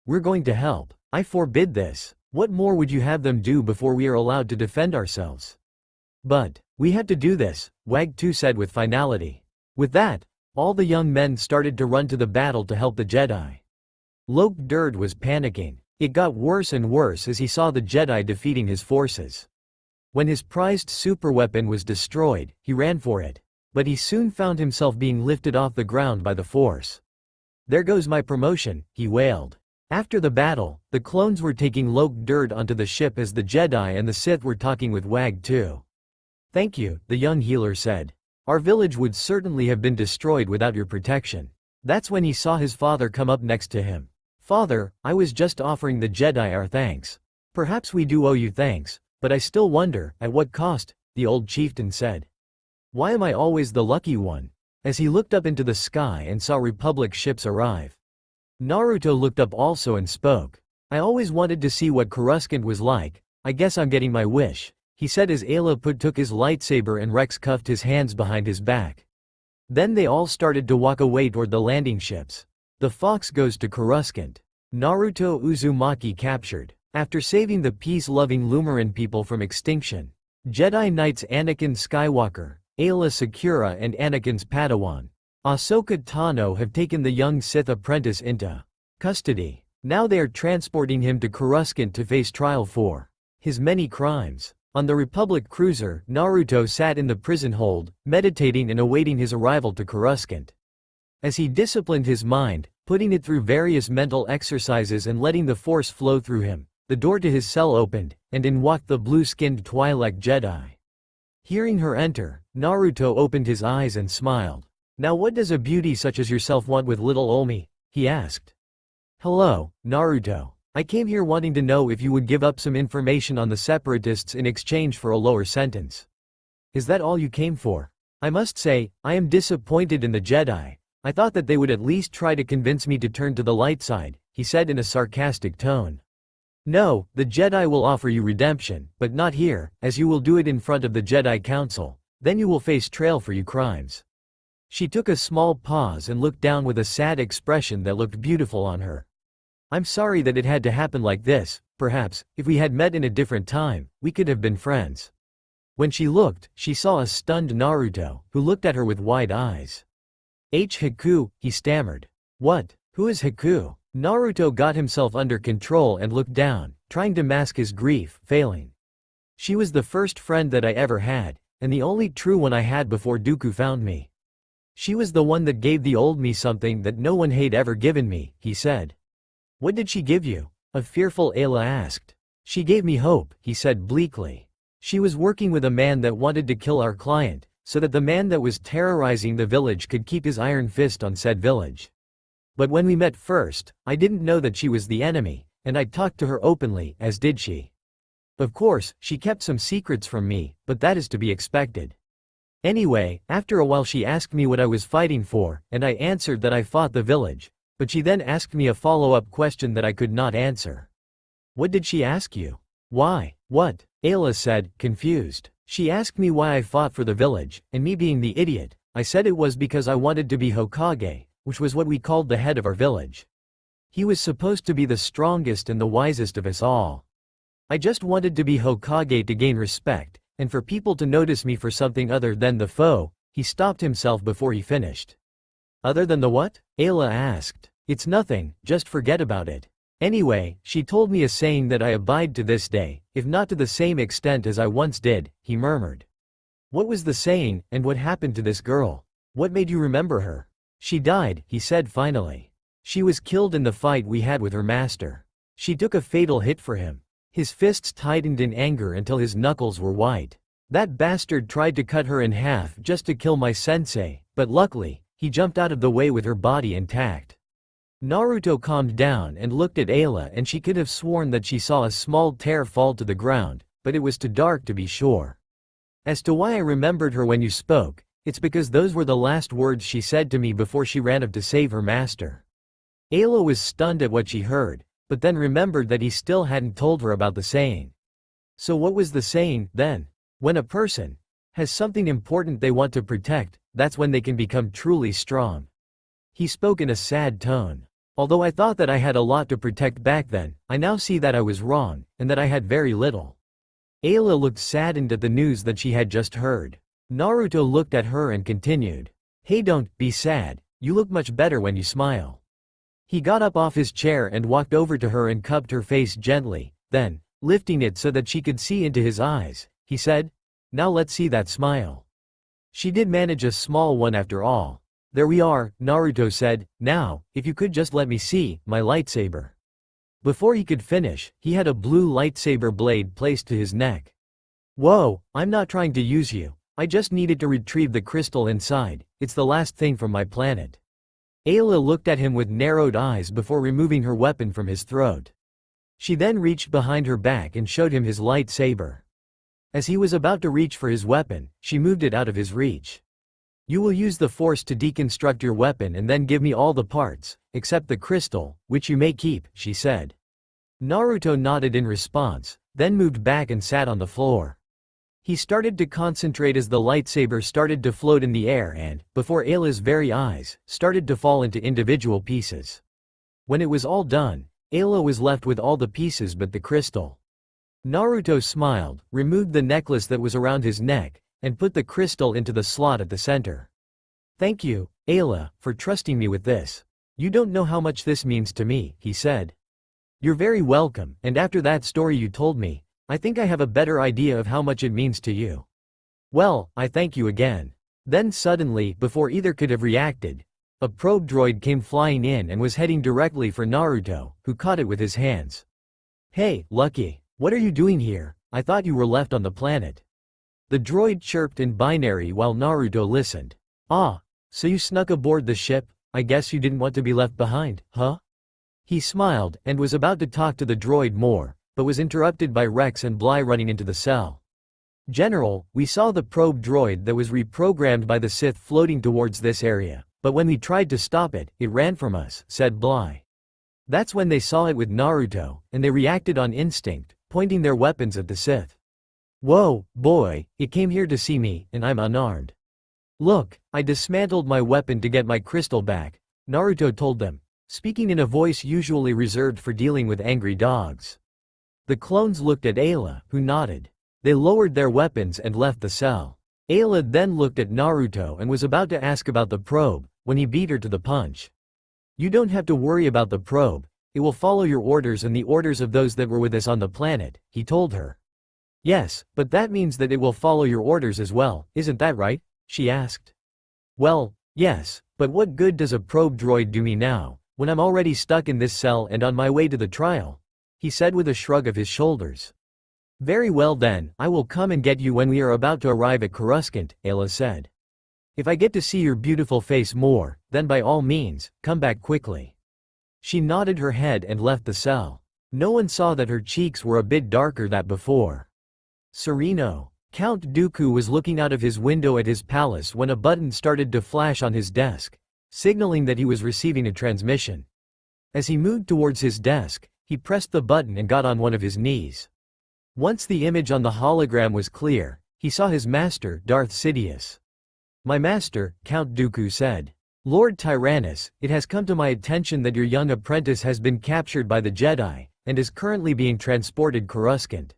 We're going to help. I forbid this. What more would you have them do before we are allowed to defend ourselves? But, we had to do this, Wag 2 said with finality. With that, all the young men started to run to the battle to help the Jedi. Loke-Durd was panicking. It got worse and worse as he saw the Jedi defeating his forces. When his prized superweapon was destroyed, he ran for it. But he soon found himself being lifted off the ground by the Force. There goes my promotion, he wailed. After the battle, the clones were taking Loke-Durd onto the ship as the Jedi and the Sith were talking with Wag 2. Thank you, the young healer said. Our village would certainly have been destroyed without your protection. That's when he saw his father come up next to him. Father, I was just offering the Jedi our thanks. Perhaps we do owe you thanks, but I still wonder, at what cost, the old chieftain said. Why am I always the lucky one? As he looked up into the sky and saw Republic ships arrive. Naruto looked up also and spoke. I always wanted to see what Coruscant was like, I guess I'm getting my wish, he said as Ayla took his lightsaber and Rex cuffed his hands behind his back. Then they all started to walk away toward the landing ships. The Fox goes to Coruscant. Naruto Uzumaki captured. After saving the peace-loving Lumaran people from extinction. Jedi Knights Anakin Skywalker, Ayla Secura and Anakin's Padawan, Ahsoka Tano have taken the young Sith apprentice into custody. Now they are transporting him to Coruscant to face trial for his many crimes. On the Republic cruiser, Naruto sat in the prison hold, meditating and awaiting his arrival to Coruscant. As he disciplined his mind, putting it through various mental exercises and letting the Force flow through him, the door to his cell opened, and in walked the blue-skinned Twi'lek Jedi. Hearing her enter, Naruto opened his eyes and smiled. Now what does a beauty such as yourself want with little Olmi? He asked. Hello, Naruto. I came here wanting to know if you would give up some information on the Separatists in exchange for a lower sentence. Is that all you came for? I must say, I am disappointed in the Jedi. I thought that they would at least try to convince me to turn to the light side, he said in a sarcastic tone. No, the Jedi will offer you redemption, but not here, as you will do it in front of the Jedi Council. Then you will face trial for your crimes. She took a small pause and looked down with a sad expression that looked beautiful on her. I'm sorry that it had to happen like this. Perhaps, if we had met in a different time, we could have been friends. When she looked, she saw a stunned Naruto, who looked at her with wide eyes. Hiku, he stammered. What? Who is Hiku? Naruto got himself under control and looked down, trying to mask his grief, failing. She was the first friend that I ever had, and the only true one I had before Dooku found me. She was the one that gave the old me something that no one had ever given me, he said. What did she give you? A fearful Ayla asked. She gave me hope, he said bleakly. She was working with a man that wanted to kill our client, so that the man that was terrorizing the village could keep his iron fist on said village. But when we met first, I didn't know that she was the enemy, and I talked to her openly, as did she. Of course, she kept some secrets from me, but that is to be expected. Anyway, after a while she asked me what I was fighting for, and I answered that I fought the village, but she then asked me a follow-up question that I could not answer. What did she ask you? Why? What? Ayla said, confused. She asked me why I fought for the village, and me being the idiot, I said it was because I wanted to be Hokage, which was what we called the head of our village. He was supposed to be the strongest and the wisest of us all. I just wanted to be Hokage to gain respect, and for people to notice me for something other than the foe. He stopped himself before he finished. Other than the what? Ayla asked. It's nothing, just forget about it. Anyway, she told me a saying that I abide to this day, if not to the same extent as I once did, he murmured. What was the saying, and what happened to this girl? What made you remember her? She died, he said finally. She was killed in the fight we had with her master. She took a fatal hit for him. His fists tightened in anger until his knuckles were white. That bastard tried to cut her in half just to kill my sensei, but luckily, he jumped out of the way with her body intact. Naruto calmed down and looked at Ayla, and she could have sworn that she saw a small tear fall to the ground, but it was too dark to be sure. As to why I remembered her when you spoke, it's because those were the last words she said to me before she ran up to save her master. Ayla was stunned at what she heard, but then remembered that he still hadn't told her about the saying. So what was the saying, then? When a person has something important they want to protect, that's when they can become truly strong. He spoke in a sad tone. Although I thought that I had a lot to protect back then, I now see that I was wrong, and that I had very little. Ayla looked saddened at the news that she had just heard. Naruto looked at her and continued. Hey, don't be sad, you look much better when you smile. He got up off his chair and walked over to her and cupped her face gently, then, lifting it so that she could see into his eyes, he said, now let's see that smile. She did manage a small one after all. There we are, Naruto said, now, if you could just let me see my lightsaber. Before he could finish, he had a blue lightsaber blade placed to his neck. Whoa, I'm not trying to use you, I just needed to retrieve the crystal inside, it's the last thing from my planet. Ayla looked at him with narrowed eyes before removing her weapon from his throat. She then reached behind her back and showed him his lightsaber. As he was about to reach for his weapon, she moved it out of his reach. You will use the force to deconstruct your weapon and then give me all the parts, except the crystal, which you may keep, she said. Naruto nodded in response, then moved back and sat on the floor. He started to concentrate as the lightsaber started to float in the air and, before Ayla's very eyes, started to fall into individual pieces. When it was all done, Ayla was left with all the pieces but the crystal. Naruto smiled, removed the necklace that was around his neck, and put the crystal into the slot at the center. Thank you, Ayla, for trusting me with this. You don't know how much this means to me, he said. You're very welcome, and after that story you told me, I think I have a better idea of how much it means to you. Well, I thank you again. Then suddenly, before either could have reacted, a probe droid came flying in and was heading directly for Naruto, who caught it with his hands. Hey, Lucky, what are you doing here? I thought you were left on the planet. The droid chirped in binary while Naruto listened. Ah, so you snuck aboard the ship, I guess you didn't want to be left behind, huh? He smiled, and was about to talk to the droid more, but was interrupted by Rex and Bly running into the cell. General, we saw the probe droid that was reprogrammed by the Sith floating towards this area, but when we tried to stop it, it ran from us, said Bly. That's when they saw it with Naruto, and they reacted on instinct, pointing their weapons at the Sith. Whoa, boy, it came here to see me, and I'm unarmed. Look, I dismantled my weapon to get my crystal back, Naruto told them, speaking in a voice usually reserved for dealing with angry dogs. The clones looked at Ayla, who nodded. They lowered their weapons and left the cell. Ayla then looked at Naruto and was about to ask about the probe, when he beat her to the punch. You don't have to worry about the probe, it will follow your orders and the orders of those that were with us on the planet, he told her. Yes, but that means that it will follow your orders as well, isn't that right? She asked. Well, yes, but what good does a probe droid do me now, when I'm already stuck in this cell and on my way to the trial? He said with a shrug of his shoulders. Very well then, I will come and get you when we are about to arrive at Coruscant, Ayla said. If I get to see your beautiful face more, then by all means, come back quickly. She nodded her head and left the cell. No one saw that her cheeks were a bit darker than before. Sereno. Count Dooku was looking out of his window at his palace when a button started to flash on his desk, signaling that he was receiving a transmission. As he moved towards his desk, he pressed the button and got on one of his knees. Once the image on the hologram was clear, he saw his master, Darth Sidious. My master, Count Dooku said. Lord Tyrannus, it has come to my attention that your young apprentice has been captured by the Jedi, and is currently being transported Coruscant.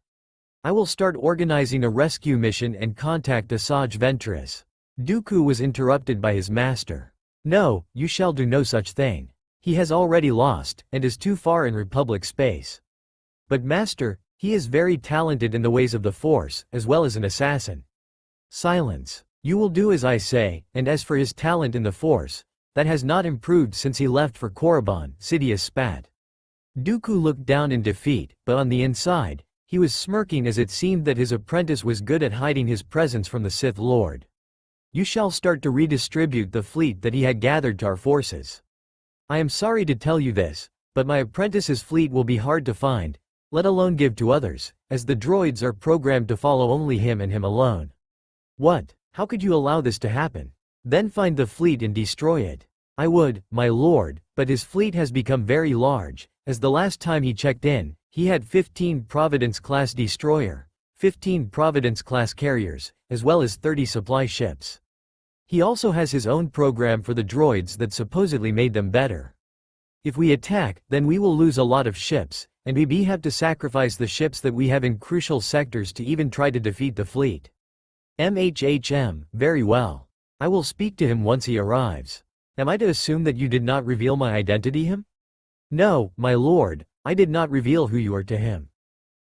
I will start organizing a rescue mission and contact Asajj Ventress. Dooku was interrupted by his master. No, you shall do no such thing. He has already lost, and is too far in Republic space. But master, he is very talented in the ways of the Force, as well as an assassin. Silence. You will do as I say, and as for his talent in the Force, that has not improved since he left for Korriban, Sidious spat. Dooku looked down in defeat, but on the inside, he was smirking as it seemed that his apprentice was good at hiding his presence from the Sith Lord. You shall start to redistribute the fleet that he had gathered to our forces. I am sorry to tell you this, but my apprentice's fleet will be hard to find, let alone give to others, as the droids are programmed to follow only him and him alone. What? How could you allow this to happen? Then find the fleet and destroy it. I would, my lord, but his fleet has become very large, as the last time he checked in, he had 15 Providence-class destroyer, 15 Providence-class carriers, as well as 30 supply ships. He also has his own program for the droids that supposedly made them better. If we attack, then we will lose a lot of ships, and we have to sacrifice the ships that we have in crucial sectors to even try to defeat the fleet. Very well. I will speak to him once he arrives. Am I to assume that you did not reveal my identity him? No, my lord, I did not reveal who you are to him.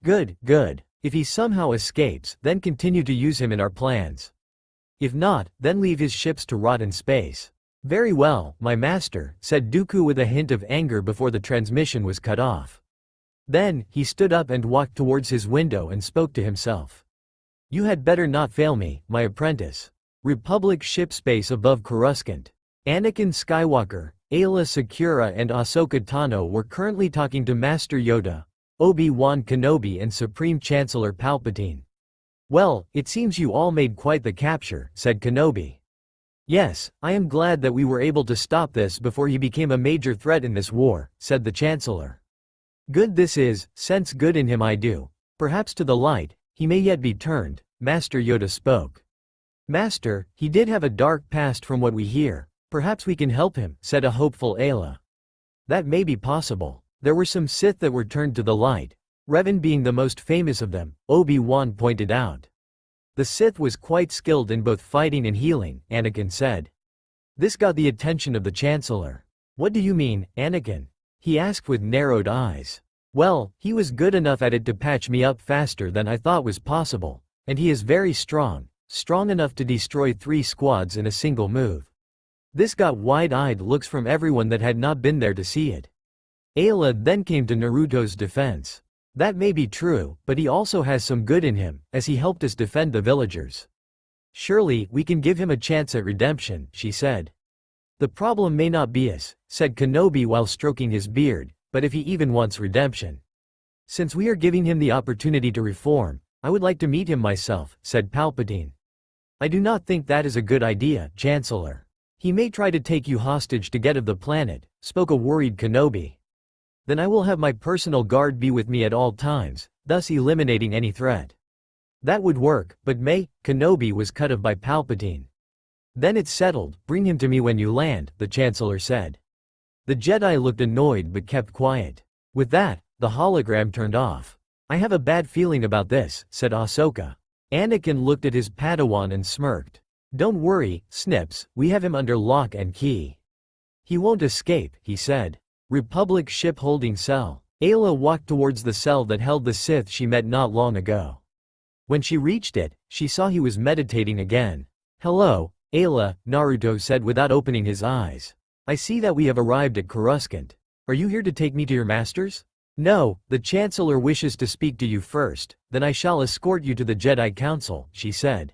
Good, good. If he somehow escapes, then continue to use him in our plans. If not, then leave his ships to rot in space. Very well, my master, said Dooku with a hint of anger before the transmission was cut off. Then, he stood up and walked towards his window and spoke to himself. You had better not fail me, my apprentice. Republic ship space above Coruscant. Anakin Skywalker, Ayla Secura and Ahsoka Tano were currently talking to Master Yoda, Obi-Wan Kenobi and Supreme Chancellor Palpatine. Well, it seems you all made quite the capture, said Kenobi. Yes, I am glad that we were able to stop this before he became a major threat in this war, said the Chancellor. Good this is, sense good in him I do. Perhaps to the light, he may yet be turned, Master Yoda spoke. Master, he did have a dark past from what we hear. Perhaps we can help him, said a hopeful Ayla. That may be possible. There were some Sith that were turned to the light, Revan being the most famous of them, Obi-Wan pointed out. The Sith was quite skilled in both fighting and healing, Anakin said. This got the attention of the Chancellor. What do you mean, Anakin? He asked with narrowed eyes. Well, he was good enough at it to patch me up faster than I thought was possible, and he is very strong enough to destroy 3 squads in a single move. This got wide-eyed looks from everyone that had not been there to see it. Ayla then came to Naruto's defense. That may be true, but he also has some good in him, as he helped us defend the villagers. Surely, we can give him a chance at redemption, she said. The problem may not be us, said Kenobi while stroking his beard, but if he even wants redemption. Since we are giving him the opportunity to reform, I would like to meet him myself, said Palpatine. I do not think that is a good idea, Chancellor. He may try to take you hostage to get of the planet, spoke a worried Kenobi. Then I will have my personal guard be with me at all times, thus eliminating any threat. That would work, but Kenobi was cut off by Palpatine. Then it's settled, bring him to me when you land, the Chancellor said. The Jedi looked annoyed but kept quiet. With that, the hologram turned off. I have a bad feeling about this, said Ahsoka. Anakin looked at his Padawan and smirked. Don't worry, Snips, we have him under lock and key. He won't escape, he said. Republic ship holding cell. Ayla walked towards the cell that held the Sith she met not long ago. When she reached it, she saw he was meditating again. Hello, Ayla, Naruto said without opening his eyes. I see that we have arrived at Coruscant. Are you here to take me to your masters? No, the Chancellor wishes to speak to you first, then I shall escort you to the Jedi Council, she said.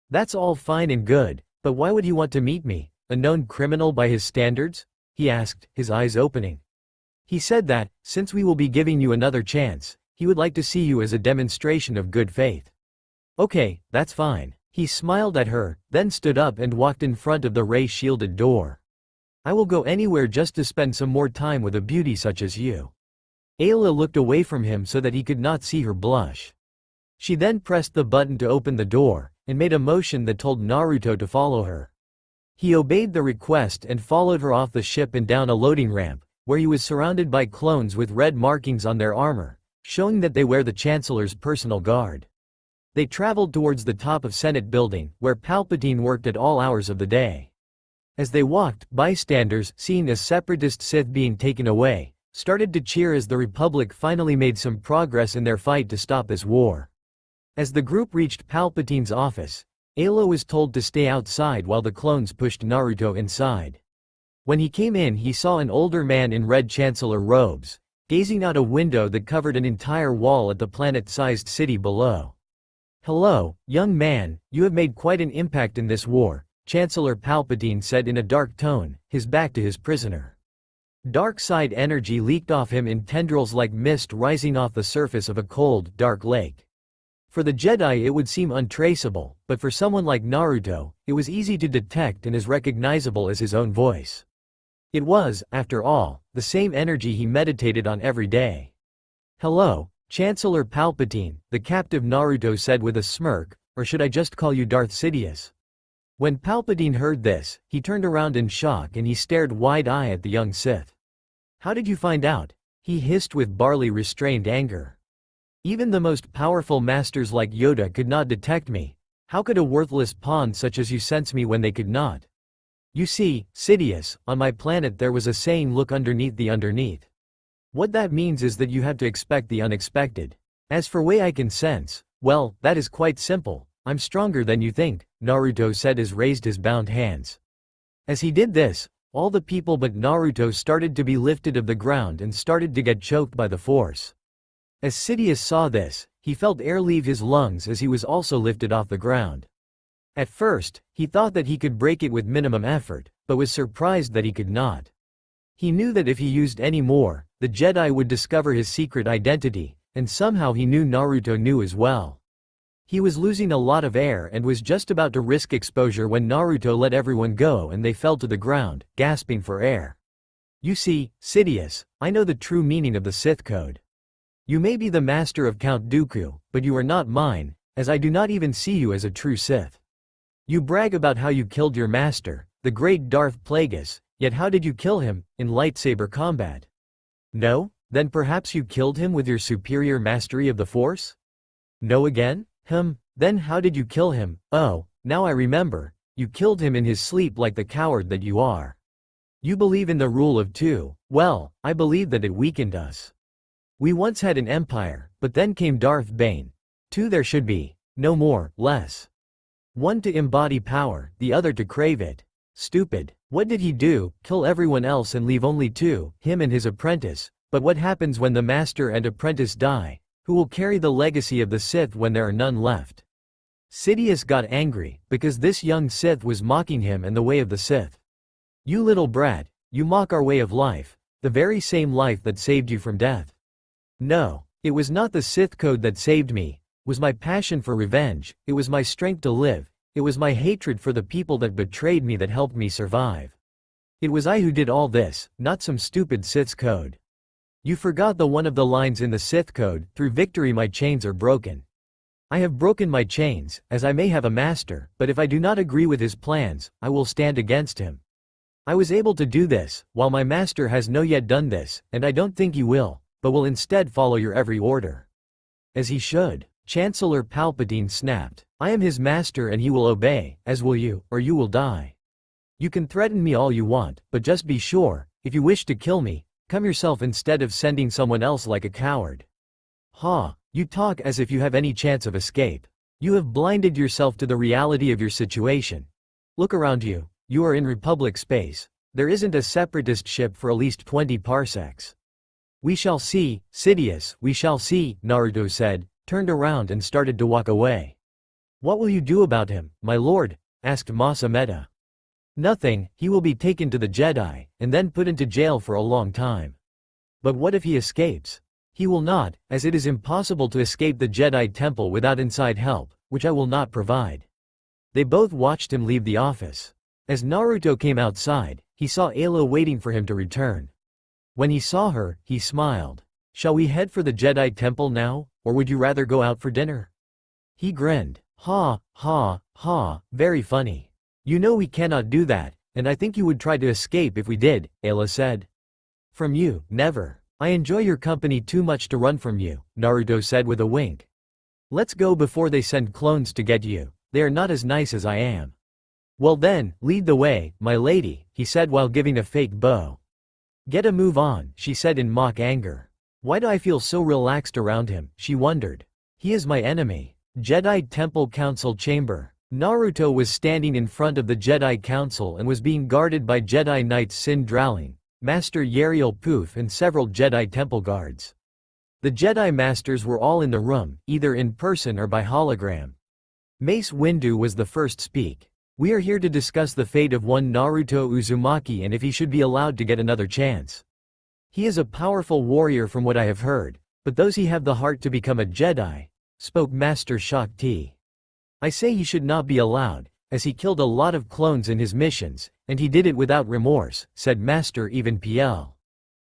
That's all fine and good, but why would he want to meet me, a known criminal by his standards? He asked, his eyes opening. He said that, since we will be giving you another chance, he would like to see you as a demonstration of good faith. Okay, that's fine. He smiled at her, then stood up and walked in front of the ray-shielded door. I will go anywhere just to spend some more time with a beauty such as you. Ayla looked away from him so that he could not see her blush. She then pressed the button to open the door, and made a motion that told Naruto to follow her. He obeyed the request and followed her off the ship and down a loading ramp, where he was surrounded by clones with red markings on their armor, showing that they wear the Chancellor's personal guard. They traveled towards the top of Senate building, where Palpatine worked at all hours of the day. As they walked, bystanders, seeing a separatist Sith being taken away, started to cheer as the Republic finally made some progress in their fight to stop this war. As the group reached Palpatine's office, Ayla was told to stay outside while the clones pushed Naruto inside. When he came in, he saw an older man in red Chancellor robes, gazing out a window that covered an entire wall at the planet-sized city below. Hello, young man, you have made quite an impact in this war, Chancellor Palpatine said in a dark tone, his back to his prisoner. Dark side energy leaked off him in tendrils like mist rising off the surface of a cold, dark lake. For the Jedi it would seem untraceable, but for someone like Naruto, it was easy to detect and as recognizable as his own voice. It was, after all, the same energy he meditated on every day. Hello, Chancellor Palpatine, the captive Naruto said with a smirk, or should I just call you Darth Sidious? When Palpatine heard this, he turned around in shock and he stared wide-eyed at the young Sith. How did you find out? He hissed with barely restrained anger. Even the most powerful masters like Yoda could not detect me. How could a worthless pawn such as you sense me when they could not? You see, Sidious, on my planet there was a saying, look underneath the underneath. What that means is that you have to expect the unexpected. As for way I can sense, well, that is quite simple. I'm stronger than you think, Naruto said as raised his bound hands. As he did this, all the people but Naruto started to be lifted of the ground and started to get choked by the force. As Sidious saw this, he felt air leave his lungs as he was also lifted off the ground. At first, he thought that he could break it with minimum effort, but was surprised that he could not. He knew that if he used any more, the Jedi would discover his secret identity, and somehow he knew Naruto knew as well. He was losing a lot of air and was just about to risk exposure when Naruto let everyone go and they fell to the ground, gasping for air. You see, Sidious, I know the true meaning of the Sith Code. You may be the master of Count Dooku, but you are not mine, as I do not even see you as a true Sith. You brag about how you killed your master, the great Darth Plagueis, yet how did you kill him, in lightsaber combat? No? Then perhaps you killed him with your superior mastery of the Force? No again? Then how did you kill him? Oh, now I remember, you killed him in his sleep like the coward that you are. You believe in the rule of two, well, I believe that it weakened us. We once had an empire, but then came Darth Bane. Two there should be, no more, less. One to embody power, the other to crave it. Stupid. What did he do? Kill everyone else and leave only two, him and his apprentice. But what happens when the master and apprentice die? Who will carry the legacy of the Sith when there are none left? Sidious got angry, because this young Sith was mocking him and the way of the Sith. You little brat, you mock our way of life, the very same life that saved you from death. No, it was not the Sith Code that saved me, it was my passion for revenge, it was my strength to live, it was my hatred for the people that betrayed me that helped me survive. It was I who did all this, not some stupid Sith's code. You forgot the one of the lines in the Sith Code, through victory my chains are broken. I have broken my chains, as I may have a master, but if I do not agree with his plans, I will stand against him. I was able to do this, while my master has no yet done this, and I don't think he will, but will instead follow your every order. As he should. Chancellor Palpatine snapped. I am his master and he will obey, as will you, or you will die. You can threaten me all you want, but just be sure, if you wish to kill me, come yourself instead of sending someone else like a coward. Ha, you talk as if you have any chance of escape. You have blinded yourself to the reality of your situation. Look around you, you are in Republic space. There isn't a separatist ship for at least 20 parsecs. We shall see, Sidious, we shall see, Naruto said, turned around and started to walk away. What will you do about him, my lord? Asked Masameta. Nothing, he will be taken to the Jedi, and then put into jail for a long time. But what if he escapes? He will not, as it is impossible to escape the Jedi Temple without inside help, which I will not provide. They both watched him leave the office. As Naruto came outside, he saw Ayla waiting for him to return. When he saw her, he smiled. Shall we head for the Jedi Temple now, or would you rather go out for dinner? He grinned. Ha, ha, ha, very funny. You know we cannot do that, and I think you would try to escape if we did, Ayla said. From you, never. I enjoy your company too much to run from you, Naruto said with a wink. Let's go before they send clones to get you. They are not as nice as I am. Well then, lead the way, my lady, he said while giving a fake bow. Get a move on, she said in mock anger. Why do I feel so relaxed around him, she wondered. He is my enemy. Jedi Temple Council Chamber. Naruto was standing in front of the Jedi Council and was being guarded by Jedi Knights Sin Drowling, Master Yariel Poof and several Jedi Temple guards. The Jedi Masters were all in the room, either in person or by hologram. Mace Windu was the first speak. We are here to discuss the fate of one Naruto Uzumaki and if he should be allowed to get another chance. He is a powerful warrior from what I have heard, but those he have the heart to become a Jedi, spoke Master Shakti. I say he should not be allowed, as he killed a lot of clones in his missions, and he did it without remorse, said Master Even PL.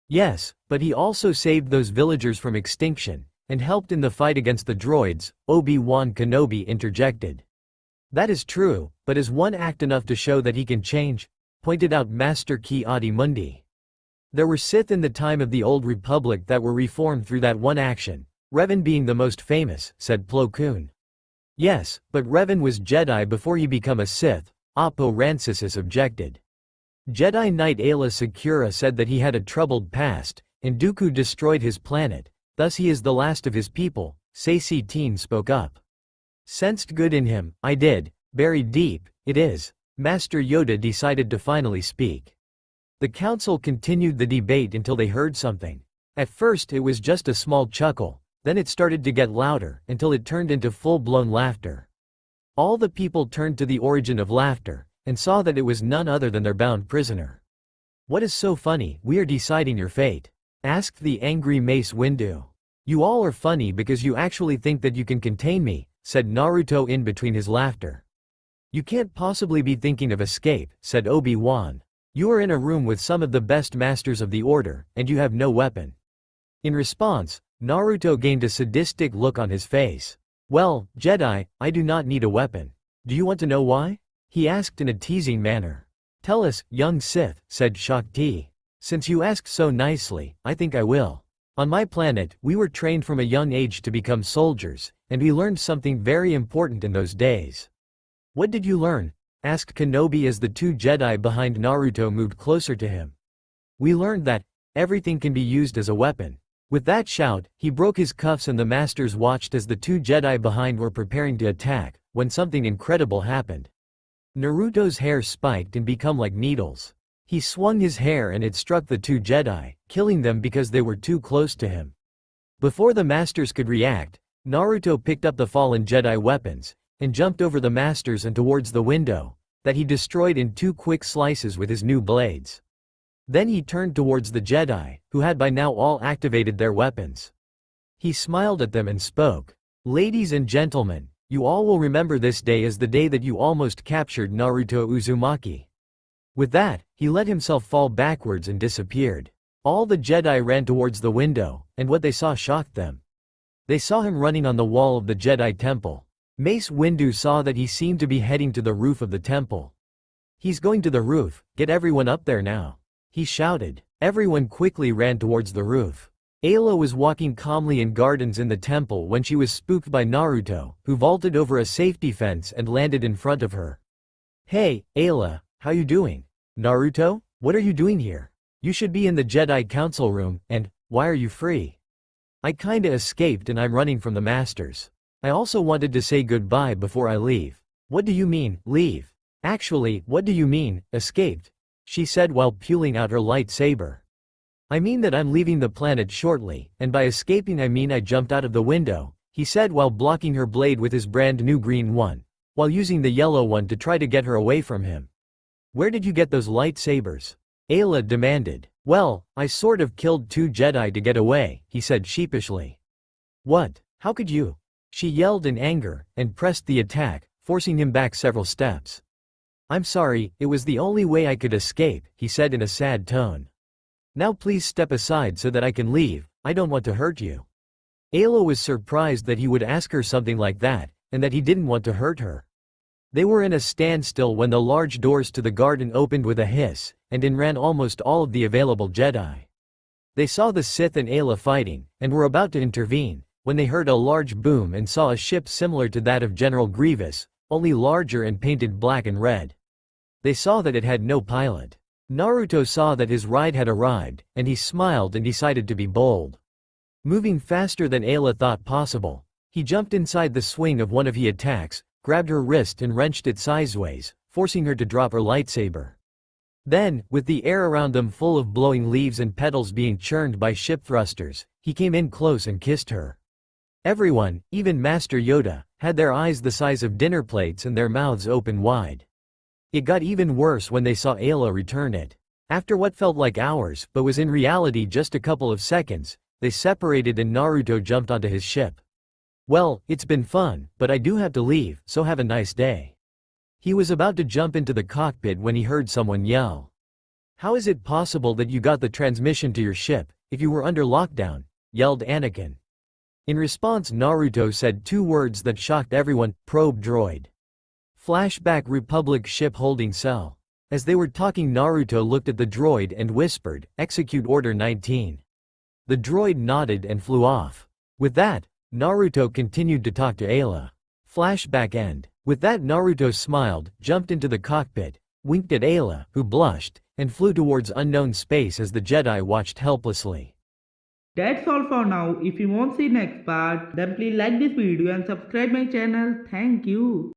Yes, but he also saved those villagers from extinction, and helped in the fight against the droids, Obi-Wan Kenobi interjected. That is true, but is one act enough to show that he can change? Pointed out Master Ki Adi Mundi. There were Sith in the time of the Old Republic that were reformed through that one action, Revan being the most famous, said Plo Koon. Yes, but Revan was Jedi before he became a Sith, Oppo Rancisis objected. Jedi Knight Ayla Secura said that he had a troubled past, and Dooku destroyed his planet, thus he is the last of his people, Saci Teen spoke up. Sensed good in him, I did, buried deep, it is. Master Yoda decided to finally speak. The council continued the debate until they heard something. At first it was just a small chuckle, then it started to get louder until it turned into full-blown laughter. All the people turned to the origin of laughter, and saw that it was none other than their bound prisoner. What is so funny? We are deciding your fate, asked the angry Mace Windu. You all are funny because you actually think that you can contain me, said Naruto in between his laughter. You can't possibly be thinking of escape, said Obi-Wan. You are in a room with some of the best masters of the order, and you have no weapon. In response, Naruto gained a sadistic look on his face. Well, Jedi, I do not need a weapon. Do you want to know why? He asked in a teasing manner. Tell us, young Sith, said Shakti. Since you ask so nicely, I think I will. On my planet, we were trained from a young age to become soldiers, and we learned something very important in those days. What did you learn? Asked Kenobi as the two Jedi behind Naruto moved closer to him. We learned that everything can be used as a weapon. With that shout, he broke his cuffs and the masters watched as the two Jedi behind were preparing to attack, when something incredible happened. Naruto's hair spiked and became like needles. He swung his hair and it struck the two Jedi, killing them because they were too close to him. Before the masters could react, Naruto picked up the fallen Jedi weapons, and jumped over the masters and towards the window, that he destroyed in 2 quick slices with his new blades. Then he turned towards the Jedi, who had by now all activated their weapons. He smiled at them and spoke. Ladies and gentlemen, you all will remember this day as the day that you almost captured Naruto Uzumaki. With that, he let himself fall backwards and disappeared. All the Jedi ran towards the window, and what they saw shocked them. They saw him running on the wall of the Jedi Temple. Mace Windu saw that he seemed to be heading to the roof of the temple. He's going to the roof, get everyone up there now. He shouted. Everyone quickly ran towards the roof. Ayla was walking calmly in gardens in the temple when she was spooked by Naruto, who vaulted over a safety fence and landed in front of her. Hey, Ayla, how you doing? Naruto, what are you doing here? You should be in the Jedi Council room, and why are you free? I kinda escaped and I'm running from the masters. I also wanted to say goodbye before I leave. What do you mean, leave? Actually, what do you mean, escaped? She said while pulling out her lightsaber. I mean that I'm leaving the planet shortly, and by escaping I mean I jumped out of the window, he said while blocking her blade with his brand new green one, while using the yellow one to try to get her away from him. Where did you get those lightsabers? Ayla demanded. Well, I sort of killed 2 Jedi to get away, he said sheepishly. What? How could you? She yelled in anger, and pressed the attack, forcing him back several steps. I'm sorry, it was the only way I could escape, he said in a sad tone. Now please step aside so that I can leave, I don't want to hurt you. Ayla was surprised that he would ask her something like that, and that he didn't want to hurt her. They were in a standstill when the large doors to the garden opened with a hiss, and in ran almost all of the available Jedi. They saw the Sith and Ayla fighting, and were about to intervene, when they heard a large boom and saw a ship similar to that of General Grievous, only larger and painted black and red. They saw that it had no pilot. Naruto saw that his ride had arrived, and he smiled and decided to be bold. Moving faster than Ayla thought possible, he jumped inside the swing of one of his attacks, grabbed her wrist and wrenched it sideways, forcing her to drop her lightsaber. Then, with the air around them full of blowing leaves and petals being churned by ship thrusters, he came in close and kissed her. Everyone, even Master Yoda, had their eyes the size of dinner plates and their mouths open wide. It got even worse when they saw Ayla return it. After what felt like hours but was in reality just a couple of seconds, they separated and Naruto jumped onto his ship. Well, it's been fun, but I do have to leave, so have a nice day. He was about to jump into the cockpit when he heard someone yell. How is it possible that you got the transmission to your ship, if you were under lockdown? Yelled Anakin. In response Naruto said 2 words that shocked everyone, probe droid. Flashback Republic ship holding cell. As they were talking Naruto looked at the droid and whispered, execute order 19. The droid nodded and flew off. With that, Naruto continued to talk to Ayla. Flashback end. With that Naruto smiled, jumped into the cockpit, winked at Ayla, who blushed, and flew towards unknown space as the Jedi watched helplessly. That's all for now. If you want to see next part, then please like this video and subscribe my channel. Thank you.